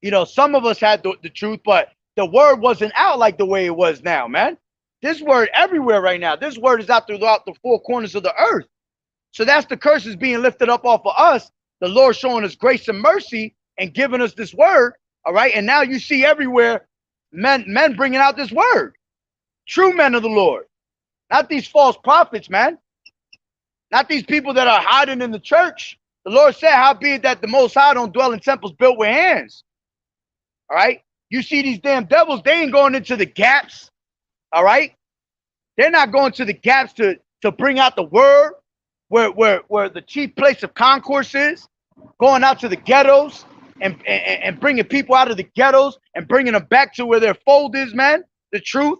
A: You know, some of us had the truth, but the word wasn't out like the way it was now, man. This word everywhere right now. This word is out throughout the four corners of the earth. So that's the curses being lifted up off of us. The Lord showing us grace and mercy and giving us this word, all right? And now you see everywhere men bringing out this word. True men of the Lord. Not these false prophets, man. Not these people that are hiding in the church. The Lord said, how be it that the Most High don't dwell in temples built with hands. All right? You see these damn devils, they ain't going into the gaps. All right? They're not going to the gaps to bring out the word where the chief place of concourse is, going out to the ghettos and bringing people out of the ghettos and bringing them back to where their fold is, man, the truth.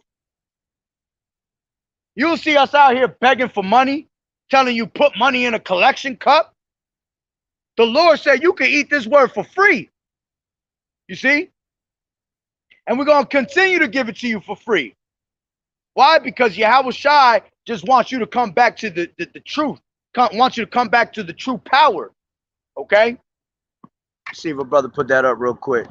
A: You'll see us out here begging for money, telling you put money in a collection cup. The Lord said you can eat this word for free. You see? And we're going to continue to give it to you for free. Why? Because Yahawashi just wants you to come back to the truth. Wants you to come back to the true power. Okay? Let's see if a brother put that up real quick.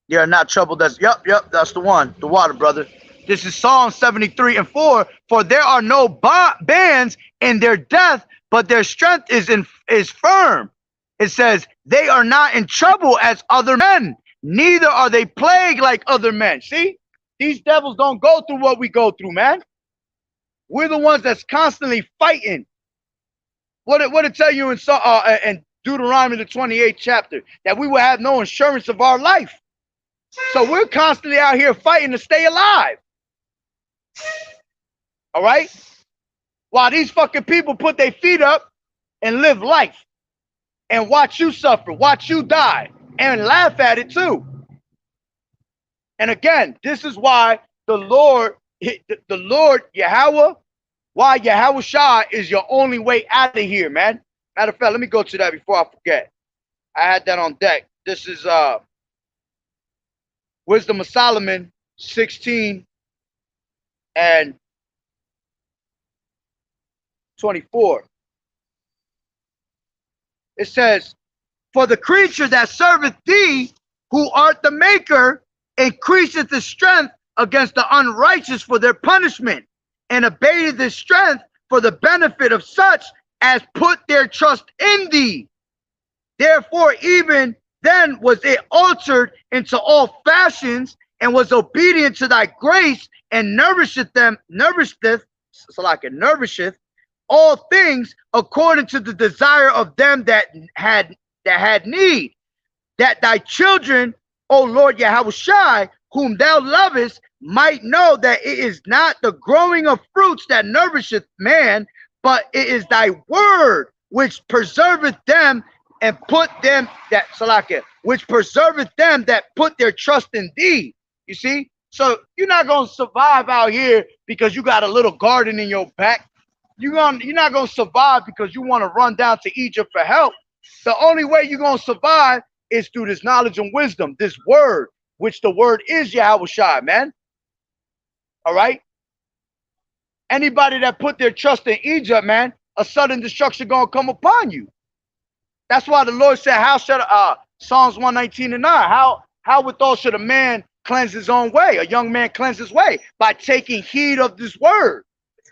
A: Yeah, not troubled. That's yep, that's the one. The water, brother. This is Psalm 73 and 4. For there are no bands in their death, but their strength is firm. It says, they are not in trouble as other men, neither are they plagued like other men. See, these devils don't go through what we go through, man. We're the ones that's constantly fighting. What it tell you in Deuteronomy the 28th chapter? That we will have no insurance of our life. So we're constantly out here fighting to stay alive. All right? While these fucking people put their feet up and live life and watch you suffer, watch you die, and laugh at it too. And again, this is why the Lord Yahweh, why Yahawashi is your only way out of here, man. Matter of fact, let me go to that before I forget. I had that on deck. This is Wisdom of Solomon 16 and 24. It says, for the creature that serveth thee, who art the maker, increaseth the strength against the unrighteous for their punishment, and abated the strength for the benefit of such as put their trust in thee. Therefore, even then was it altered into all fashions, and was obedient to thy grace, and nourisheth all things according to the desire of them that had need, that thy children, O Lord Yahawashi, whom thou lovest, might know that it is not the growing of fruits that nourisheth man, but it is thy word which preserveth them and put them that which preserveth them that put their trust in thee. You see? So you're not gonna survive out here because you got a little garden in your back. You're not gonna survive because you want to run down to Egypt for help. The only way you're gonna survive is through this knowledge and wisdom, this word, which the word is Yahawashi, man. All right? Anybody that put their trust in Egypt, man, a sudden destruction gonna come upon you. That's why the Lord said, how should Psalms 119 and 9, how withal should a man cleanse his own way, a young man cleanse his way? By taking heed of this word,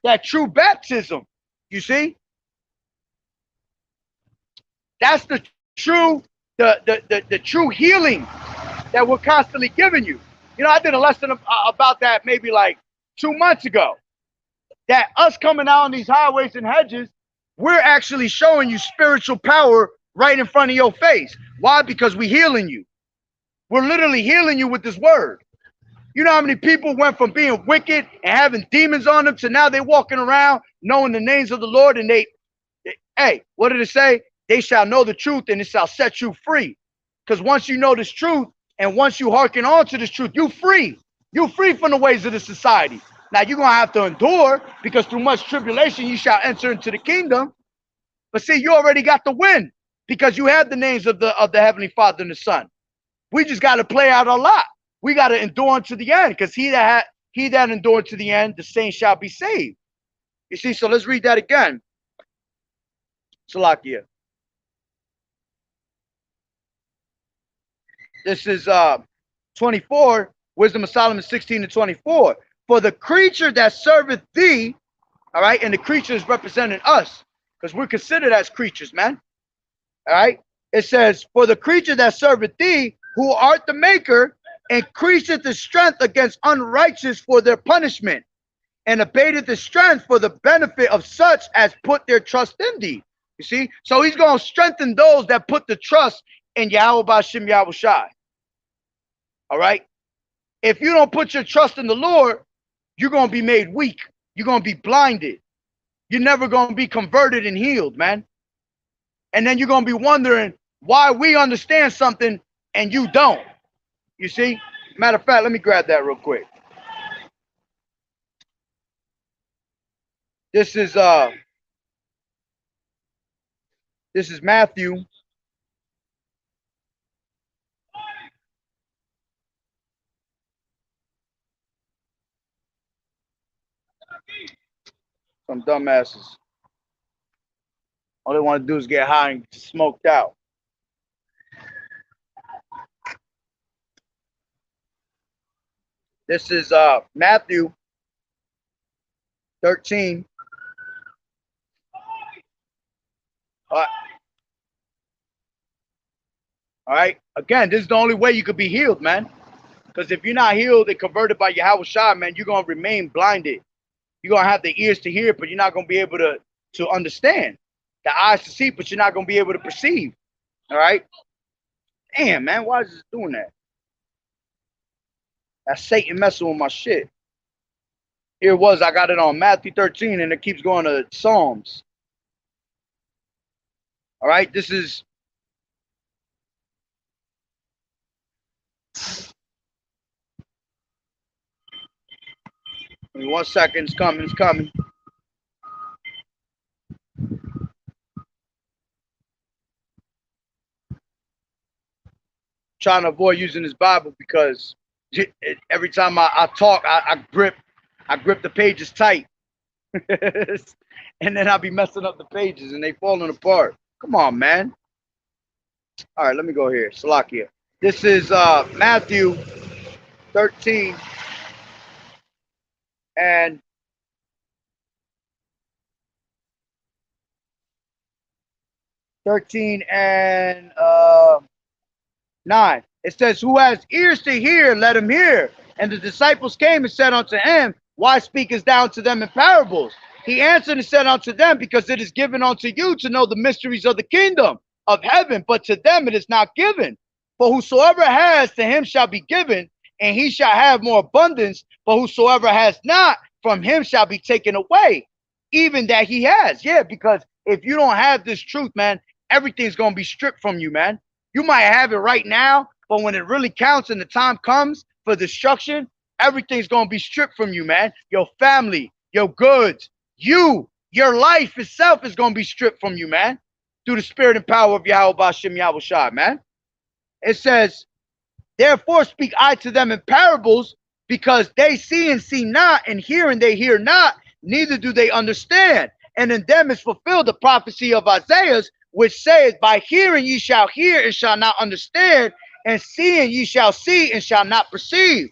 A: that true baptism. You see? That's the true true healing that we're constantly giving you. You know, I did a lesson about that maybe like 2 months ago. That us coming out on these highways and hedges, we're actually showing you spiritual power right in front of your face. Why? Because we're healing you. We're literally healing you with this word. You know how many people went from being wicked and having demons on them to now they're walking around knowing the names of the Lord, and hey, what did it say? They shall know the truth and it shall set you free. Because once you know this truth And once you hearken on to this truth, you free. You free from the ways of the society. Now you're gonna have to endure, because through much tribulation you shall enter into the kingdom. But see, you already got the win, because you have the names of the Heavenly Father and the Son. We just got to play out a lot. We got to endure unto the end, because he that endured to the end, the same shall be saved. You see, so let's read that again. Salakia. This is 24, Wisdom of Solomon 16 and 24. For the creature that serveth thee, all right, and the creature is representing us, because we're considered as creatures, man. All right. It says, for the creature that serveth thee, who art the maker, increaseth the strength against unrighteous for their punishment, and abated the strength for the benefit of such as put their trust in thee. You see? So he's going to strengthen those that put the trust in Yahawashi. All right? If you don't put your trust in the Lord, you're going to be made weak. You're going to be blinded. You're never going to be converted and healed, man. And then you're going to be wondering why we understand something and you don't. You see? Matter of fact, let me grab that real quick. This is Matthew. Some dumbasses. All they want to do is get high and get smoked out. This is Matthew 13. All right. Again, this is the only way you could be healed, man. Because if you're not healed and converted by Yahawashi, man, you're going to remain blinded. You're going to have the ears to hear, but you're not going to be able to understand. The eyes to see, but you're not going to be able to perceive. All right. Damn, man. Why is this doing that? That's Satan messing with my shit. Here it was. I got it on Matthew 13, and it keeps going to Psalms. All right. This is... Give me 1 second. It's coming. It's coming. Trying to avoid using this Bible because every time I talk, I grip the pages tight. And then I'll be messing up the pages and they falling apart. Come on, man. All right, let me go here. Salakia. This is Matthew 13 and 9. It says, who has ears to hear, let him hear. And the disciples came and said unto him, why speakest thou to them in parables? He answered and said unto them, because it is given unto you to know the mysteries of the kingdom of heaven, but to them it is not given. For whosoever has, to him shall be given, and he shall have more abundance. But whosoever has not, from him shall be taken away, even that he has. Yeah, because if you don't have this truth, man, everything's going to be stripped from you, man. You might have it right now, but when it really counts and the time comes for destruction, everything's going to be stripped from you, man. Your family, your goods, your life itself is going to be stripped from you, man, through the spirit and power of Yahawashi, man. It says, therefore speak I to them in parables, because they see and see not, and hear and they hear not, neither do they understand. And in them is fulfilled the prophecy of Isaiah, which saith, by hearing ye shall hear and shall not understand, and seeing ye shall see and shall not perceive.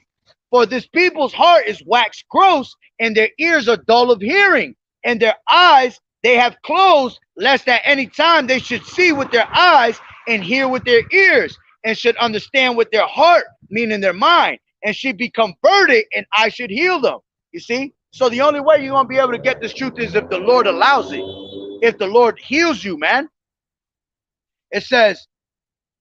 A: For this people's heart is waxed gross, and their ears are dull of hearing, and their eyes they have closed, lest at any time they should see with their eyes and hear with their ears, and should understand with their heart, meaning their mind, and should be converted, and I should heal them. You see? So the only way you're going to be able to get this truth is if the Lord allows it. If the Lord heals you, man. It says,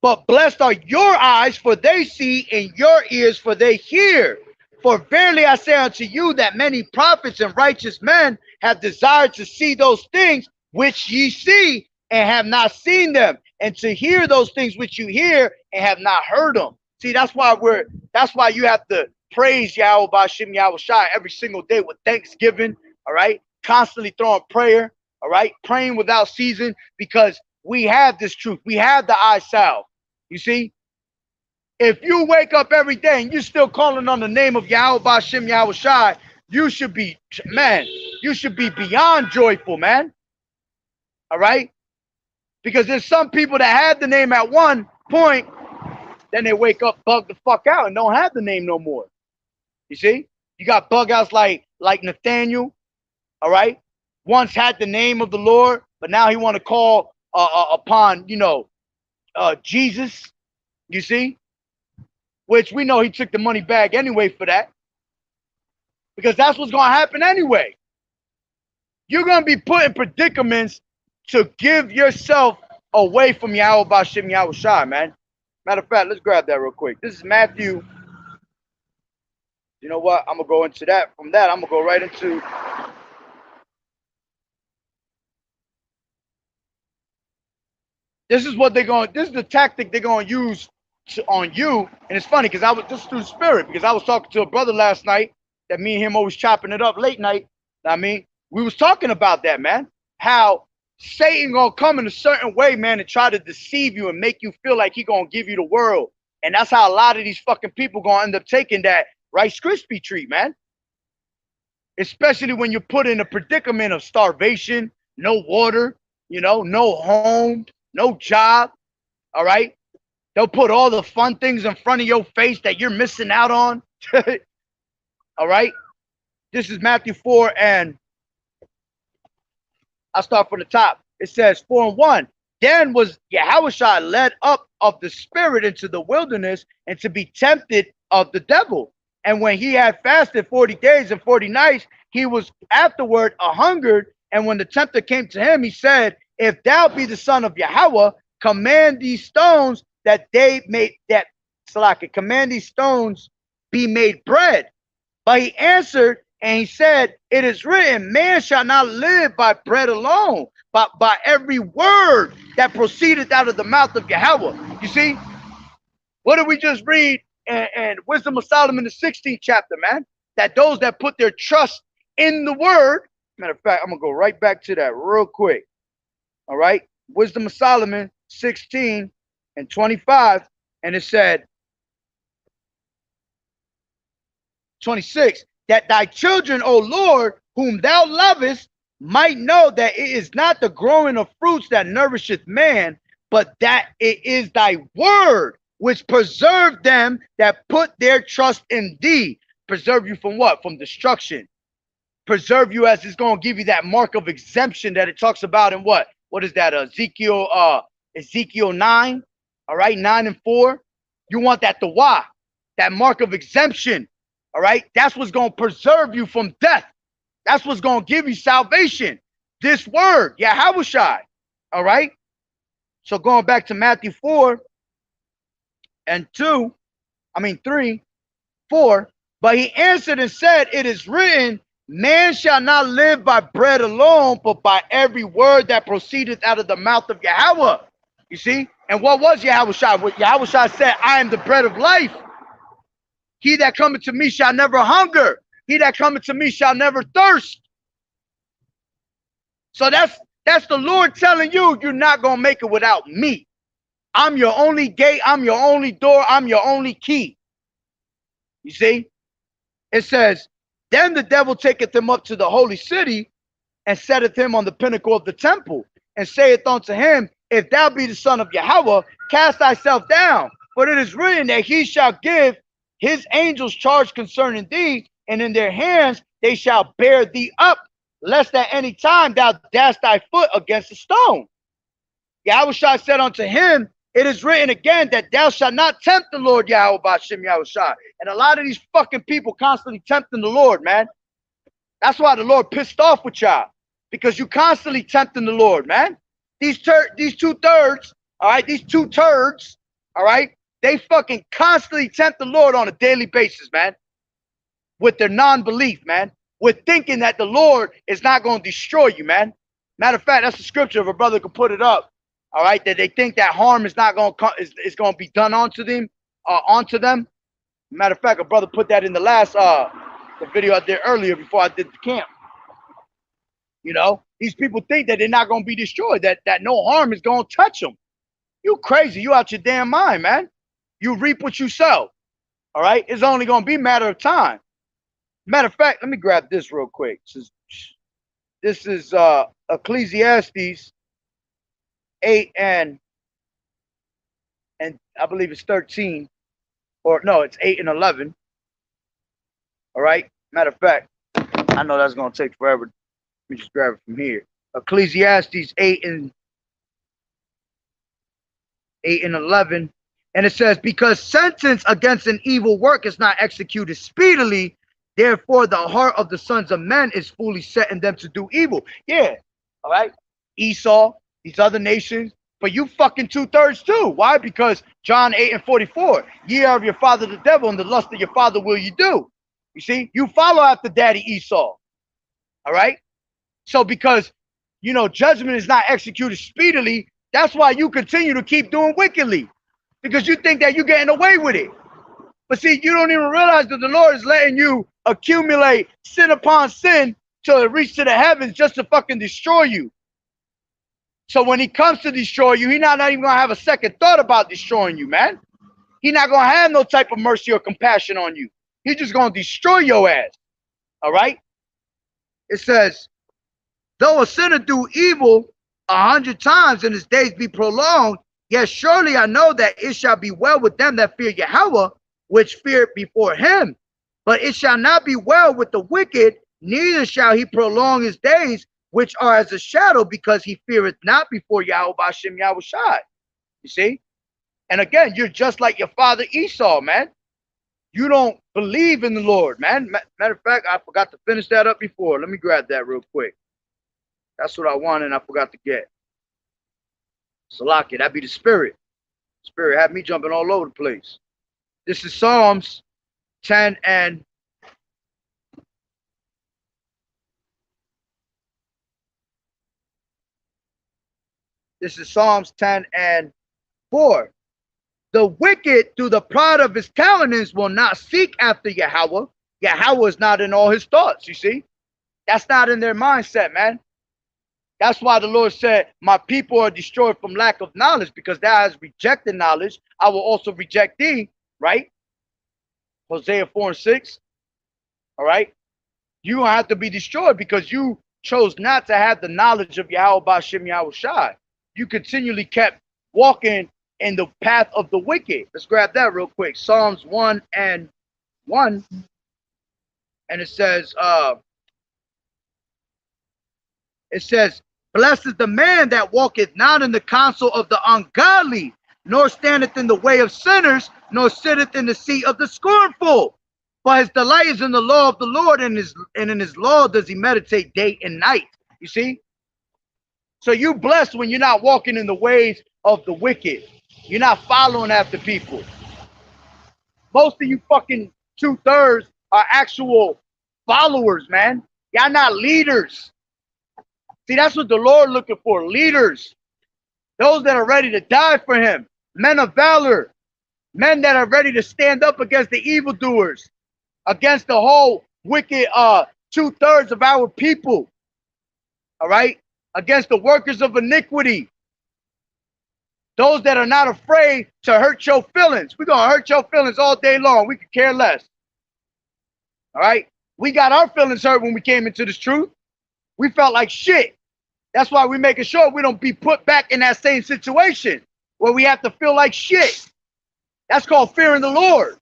A: but blessed are your eyes, for they see, and your ears, for they hear. For verily I say unto you that many prophets and righteous men have desired to see those things which ye see, and have not seen them, and to hear those things which you hear, and have not heard them. See, that's why you have to praise Yahweh Bashim Yahawashi every single day with thanksgiving, all right? Constantly throwing prayer, all right? Praying without ceasing, because we have this truth. We have the eye salve. You see? If you wake up every day and you're still calling on the name of Yahweh Bashim Yahawashi, you should be, man, you should be beyond joyful, man. All right? Because there's some people that had the name at one point, then they wake up, bug the fuck out, and don't have the name no more. You see? You got bug outs like Nathaniel, all right? Once had the name of the Lord, but now he want to call upon, Jesus, you see? Which we know he took the money bag anyway for that. Because that's what's going to happen anyway. You're going to be put in predicaments to give yourself away from Yahweh Bashim Yahawashi, man. Matter of fact, let's grab that real quick. This is Matthew. You know what? I'm going to go into that. From that, I'm going to go right into... This is the tactic they're going to use on you. And it's funny because I was just through the spirit, because I was talking to a brother last night that me and him always chopping it up late night. I mean, we was talking about that, man. How Satan gonna come in a certain way, man, and try to deceive you and make you feel like he gonna give you the world. And that's how a lot of these fucking people gonna end up taking that Rice Krispie treat, man. Especially when you're put in a predicament of starvation, no water, no home, no job. All right. They'll put all the fun things in front of your face that you're missing out on. All right. This is Matthew 4, and I'll start from the top. It says 4:1. Then was Yahawashi led up of the spirit into the wilderness, and to be tempted of the devil. And when he had fasted 40 days and 40 nights, he was afterward a-hungered. And when the tempter came to him, he said, if thou be the son of Yahweh, command these stones command these stones be made bread. But he answered and he said, it is written, man shall not live by bread alone, but by every word that proceedeth out of the mouth of Yahweh. You see, what did we just read in Wisdom of Solomon, the 16th chapter, man? That those that put their trust in the word, matter of fact, I'm going to go right back to that real quick. All right. Wisdom of Solomon 16 and 25. And it said, 26, that thy children, O Lord, whom thou lovest, might know that it is not the growing of fruits that nourisheth man, but that it is thy word which preserve them that put their trust in thee. Preserve you from what? From destruction. Preserve you as it's going to give you that mark of exemption that it talks about in what? What is that? Ezekiel 9. All right, 9 and 4. You want that dawah, that mark of exemption. All right, that's what's going to preserve you from death. That's what's going to give you salvation. This word, Yahawashi. All right. So going back to Matthew 4 and 3, 4. But he answered and said, it is written, man shall not live by bread alone, but by every word that proceedeth out of the mouth of Yahweh. You see? And what was Yahawashi? What Yahawashi said, I am the bread of life. He that cometh to me shall never hunger. He that cometh to me shall never thirst. So that's the Lord telling you, you're not going to make it without me. I'm your only gate. I'm your only door. I'm your only key. You see? It says, then the devil taketh him up to the holy city and setteth him on the pinnacle of the temple and saith unto him, if thou be the son of Yahweh, cast thyself down. For it is written that he shall give his angels charge concerning thee, and in their hands they shall bear thee up, lest at any time thou dash thy foot against a stone. Yahawashi said unto him, it is written again that thou shalt not tempt the Lord Yahweh Bashim Yahawashi. And a lot of these fucking people constantly tempting the Lord, man. That's why the Lord pissed off with y'all, because you constantly tempting the Lord, man. These two-thirds, all right, these two turds, all right, they fucking constantly tempt the Lord on a daily basis, man, with their non-belief, man, with thinking that the Lord is not going to destroy you, man. Matter of fact, that's the scripture. If a brother could put it up, all right, that they think that harm is not going to is going to be done onto them onto them. Matter of fact, a brother put that in the last the video I did earlier before I did the camp. You know, these people think that they're not going to be destroyed, that no harm is going to touch them. You crazy. You out your damn mind, man. You reap what you sow. All right? It's only going to be a matter of time. Matter of fact, let me grab this real quick. This is Ecclesiastes 8 and I believe it's 13. Or no, it's 8 and 11. All right? Matter of fact, I know that's going to take forever. Let me just grab it from here. Ecclesiastes 8 and 11. And it says, because sentence against an evil work is not executed speedily, therefore the heart of the sons of men is fully set in them to do evil. Yeah. All right. Esau, these other nations, but you fucking 2/3 too. Why? Because John 8 and 44, ye are of your father the devil, and the lust of your father will you do. You see, you follow after daddy Esau. All right. So because, you know, judgment is not executed speedily, that's why you continue to keep doing wickedly. Because you think that you're getting away with it. But see, you don't even realize that the Lord is letting you accumulate sin upon sin till it reaches to the heavens just to fucking destroy you. So when he comes to destroy you, he's not even going to have a second thought about destroying you, man. He's not going to have no type of mercy or compassion on you. He's just going to destroy your ass. All right? It says, though a sinner do evil 100 times and his days be prolonged, yet surely I know that it shall be well with them that fear Yahweh, which fear before him. But it shall not be well with the wicked, neither shall he prolong his days, which are as a shadow, because he feareth not before Yahawashi Yahawashi. You see? And again, you're just like your father Esau, man. You don't believe in the Lord, man. Matter of fact, I forgot to finish that up before. Let me grab that real quick. That's what I wanted and I forgot to get. Salaki, that be the spirit. Spirit had me jumping all over the place. This is Psalms 10 and this is Psalms 10 and 4. The wicked through the pride of his countenance will not seek after Yahweh. Yahweh is not in all his thoughts, you see. That's not in their mindset, man. That's why the Lord said, my people are destroyed from lack of knowledge, because thou hast rejected knowledge. I will also reject thee, right? Hosea 4 and 6. All right. You have to be destroyed because you chose not to have the knowledge of Yahweh Ba'Shem Yahawashi. You continually kept walking in the path of the wicked. Let's grab that real quick. Psalms 1 and 1. And it says, blessed is the man that walketh not in the counsel of the ungodly, nor standeth in the way of sinners, nor sitteth in the seat of the scornful. But his delight is in the law of the Lord, and in his law does he meditate day and night. You see? So you blessed when you're not walking in the ways of the wicked. You're not following after people. Most of you fucking 2/3 are actual followers, man. Y'all not leaders. See, that's what the Lord looking for, leaders. Those that are ready to die for him. Men of valor. Men that are ready to stand up against the evildoers. Against the whole wicked 2/3 of our people. All right? Against the workers of iniquity. Those that are not afraid to hurt your feelings. We're going to hurt your feelings all day long. We could care less. All right? We got our feelings hurt when we came into this truth. We felt like shit. That's why we're making sure we don't be put back in that same situation where we have to feel like shit. That's called fearing the Lord.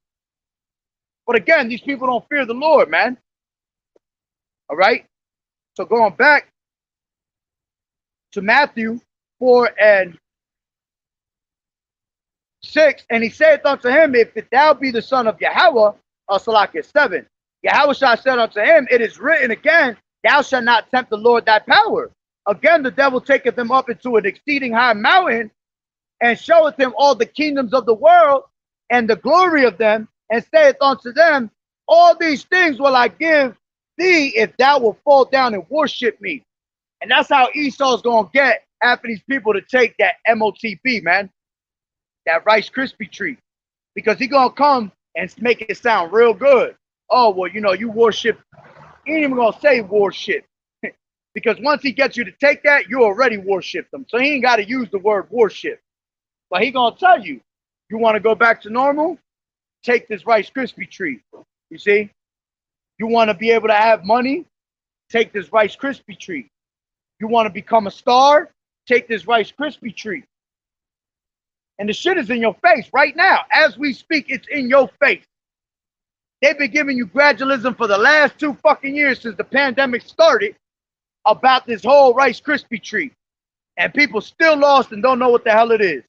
A: But again, these people don't fear the Lord, man. All right? So going back to Matthew 4 and 6, and he saith unto him, if thou be the son of Yahweh, Salakia 7, Yahawashi said unto him, it is written again, thou shalt not tempt the Lord thy power. Again, the devil taketh him up into an exceeding high mountain, and showeth him all the kingdoms of the world, and the glory of them, and saith unto them, all these things will I give thee, if thou wilt fall down and worship me. And that's how Esau's going to get after these people to take that MOTB, man. That Rice Krispie treat. because he gonna come and make it sound real good. Oh, well, you know, you worship. He ain't even gonna say worship. Because once he gets you to take that, you already worship them. So he ain't got to use the word worship. But he gonna tell you, you want to go back to normal? Take this Rice Krispie treat. You see? You want to be able to have money? Take this Rice Krispie treat. You want to become a star? Take this Rice Krispie treat. And the shit is in your face right now. As we speak, it's in your face. They've been giving you gradualism for the last 2 fucking years since the pandemic started about this whole Rice Krispie treat. And people still lost and don't know what the hell it is.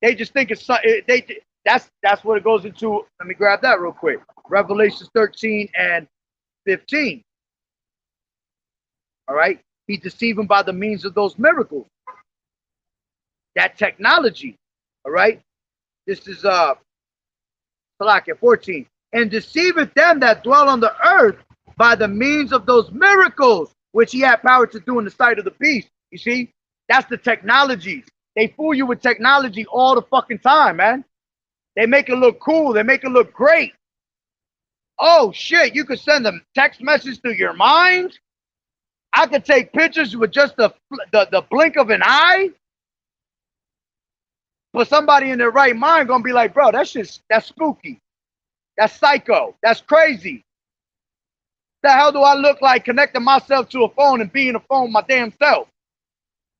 A: They just think it's that's what it goes into. Let me grab that real quick. Revelations 13 and 15. All right. He's deceiving by the means of those miracles. That technology. All right. This is Salakia 14. And deceiveth them that dwell on the earth by the means of those miracles, which he had power to do in the sight of the beast. You see? That's the technologies. They fool you with technology all the fucking time, man. They make it look cool. They make it look great. Oh, shit. You could send a text message through your mind. I could take pictures with just the blink of an eye. But somebody in their right mind gonna be like, bro, that's spooky. That's psycho. That's crazy. The hell do I look like connecting myself to a phone and being a phone my damn self?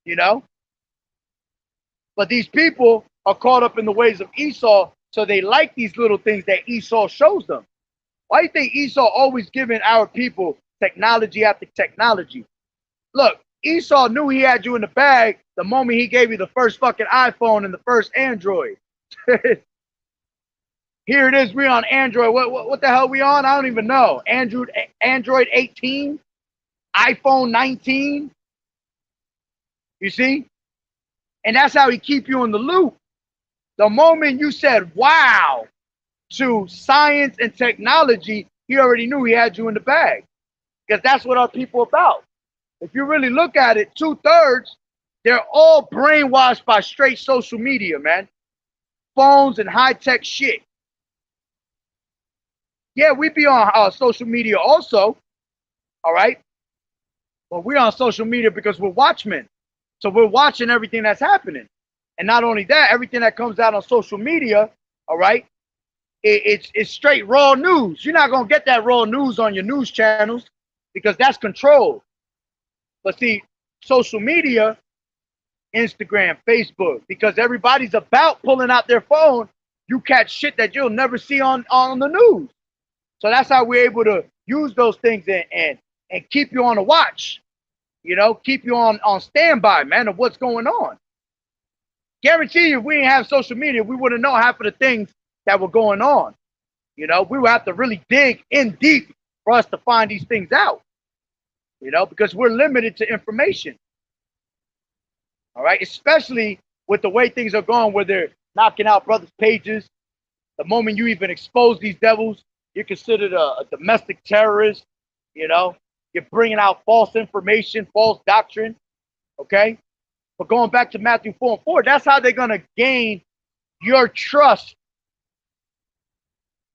A: You know? But these people are caught up in the ways of Esau, so they like these little things that Esau shows them. Why do you think Esau always giving our people technology after technology? Look, Esau knew he had you in the bag the moment he gave you the first fucking iPhone and the first Android. Here it is, we on Android. What the hell we on? I don't even know. Android 18, iPhone 19. You see? And that's how he keep you in the loop. The moment you said wow to science and technology, he already knew he had you in the bag. Because that's what our people are about. If you really look at it, 2/3, they're all brainwashed by straight social media, man. Phones and high-tech shit. Yeah, we be on social media also, all right? But we're on social media because we're watchmen. So we're watching everything that's happening. And not only that, everything that comes out on social media, all right, it's straight raw news. You're not going to get that raw news on your news channels because that's controlled. But see, social media, Instagram, Facebook, because everybody's about pulling out their phone, you catch shit that you'll never see on the news. So that's how we're able to use those things and keep you on the watch, you know, keep you on standby, man, of what's going on. Guarantee you, if we didn't have social media, we wouldn't know half of the things that were going on. You know, we would have to really dig in deep for us to find these things out, you know, because we're limited to information. All right, especially with the way things are going, where they're knocking out brothers' pages. The moment you even expose these devils, you're considered a domestic terrorist. You know, you're bringing out false information, false doctrine. Okay, but going back to Matthew 4:4, that's how they're gonna gain your trust.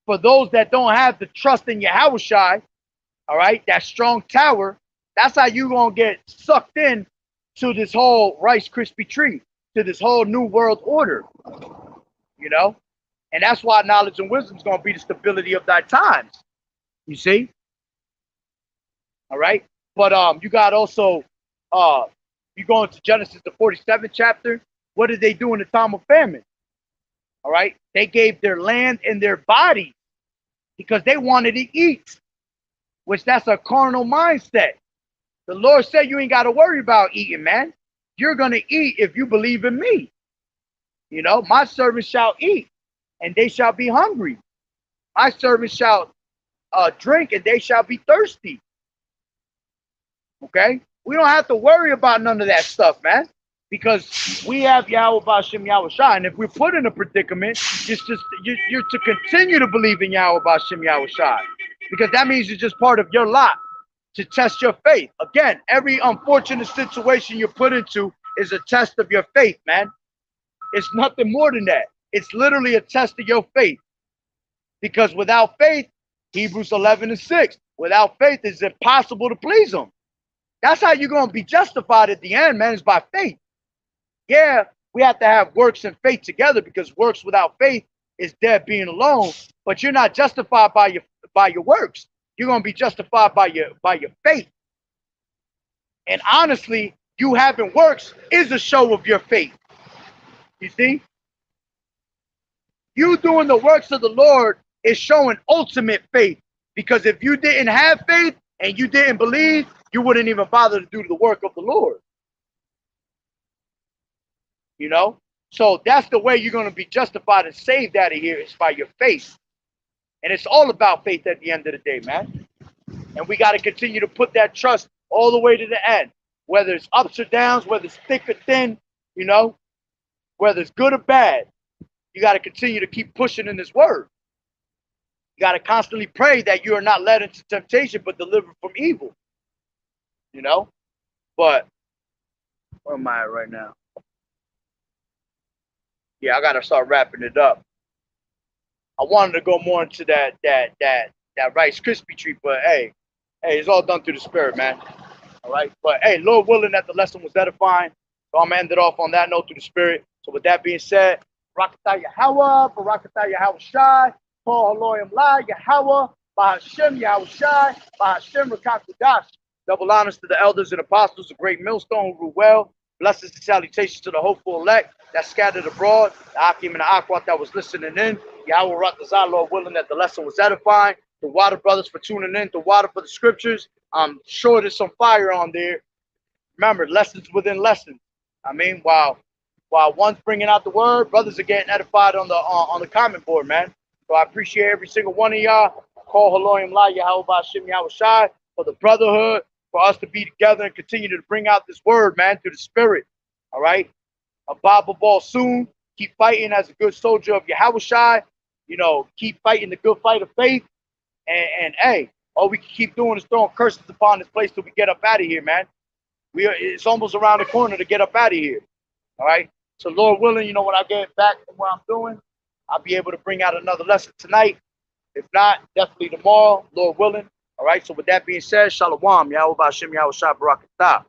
A: For those that don't have the trust in Yahawashi, all right, that strong tower, that's how you gonna get sucked in to this whole Rice Krispie treat, to this whole new world order, you know? And that's why knowledge and wisdom is going to be the stability of thy times, you see? All right? But you got also, you go into Genesis, the 47th chapter, what did they do in the time of famine? All right? They gave their land and their body because they wanted to eat, which that's a carnal mindset. The Lord said you ain't got to worry about eating, man. You're going to eat if you believe in me. You know, my servants shall eat, and they shall be hungry. My servants shall drink, and they shall be thirsty. Okay? We don't have to worry about none of that stuff, man, because we have Yahweh B'Shem Yahawashi. And if we're put in a predicament, you're to continue to believe in Yahweh B'Shem Yahawashi, because that means it's just part of your lot to test your faith. Again, every unfortunate situation you're put into is a test of your faith, man. It's nothing more than that. It's literally a test of your faith. Because without faith, Hebrews 11:6, without faith, it's impossible to please him. That's how you're going to be justified at the end, man, is by faith. Yeah, we have to have works and faith together, because works without faith is dead being alone. But you're not justified by your works. You're going to be justified by your faith. And honestly, you having works is a show of your faith. You see? You doing the works of the Lord is showing ultimate faith. Because if you didn't have faith and you didn't believe, you wouldn't even bother to do the work of the Lord. You know? So that's the way you're going to be justified and saved out of here, is by your faith. And it's all about faith at the end of the day, man. And we got to continue to put that trust all the way to the end. Whether it's ups or downs, whether it's thick or thin, you know, whether it's good or bad, you got to continue to keep pushing in this word. You got to constantly pray that you are not led into temptation, but delivered from evil. You know? But where am I at right now? Yeah, I got to start wrapping it up. I wanted to go more into that Rice Krispie treat, but hey, it's all done through the Spirit, man. All right? But hey, Lord willing that the lesson was edifying. So I'm going to end it off on that note through the Spirit. So with that being said, Barakatah Yahawah, Barakatah Yahawashi, Paul Haloyim La, Yahawah, Bahashem Yahawashi, Bahashem Rakakadash. Double honors to the elders and apostles, the great millstone who rule well. Blessings and salutations to the hopeful elect that scattered abroad, the Akim and the Akwat that was listening in. Yahweh Ratazah, Lord willing that the lesson was edifying. The Water Brothers for tuning in, the Water for the Scriptures. I'm sure there's some fire on there. Remember, lessons within lessons. I mean, while one's bringing out the word, brothers are getting edified on the comment board, man. So I appreciate every single one of y'all. Call Haloyim La, Yahweh Bashim Yahawashi, for the brotherhood, for us to be together and continue to bring out this word, man, through the Spirit. All right? A Bible ball soon. Keep fighting as a good soldier of Yahawashi. You know, keep fighting the good fight of faith. And hey, all we can keep doing is throwing curses upon this place till we get up out of here, man. It's almost around the corner to get up out of here. All right? So Lord willing, you know, when I get back from what I'm doing, I'll be able to bring out another lesson tonight. If not, definitely tomorrow, Lord willing. All right? So with that being said, Shalom. Yahweh Ba'Shem Yahweh Shah Barakatah.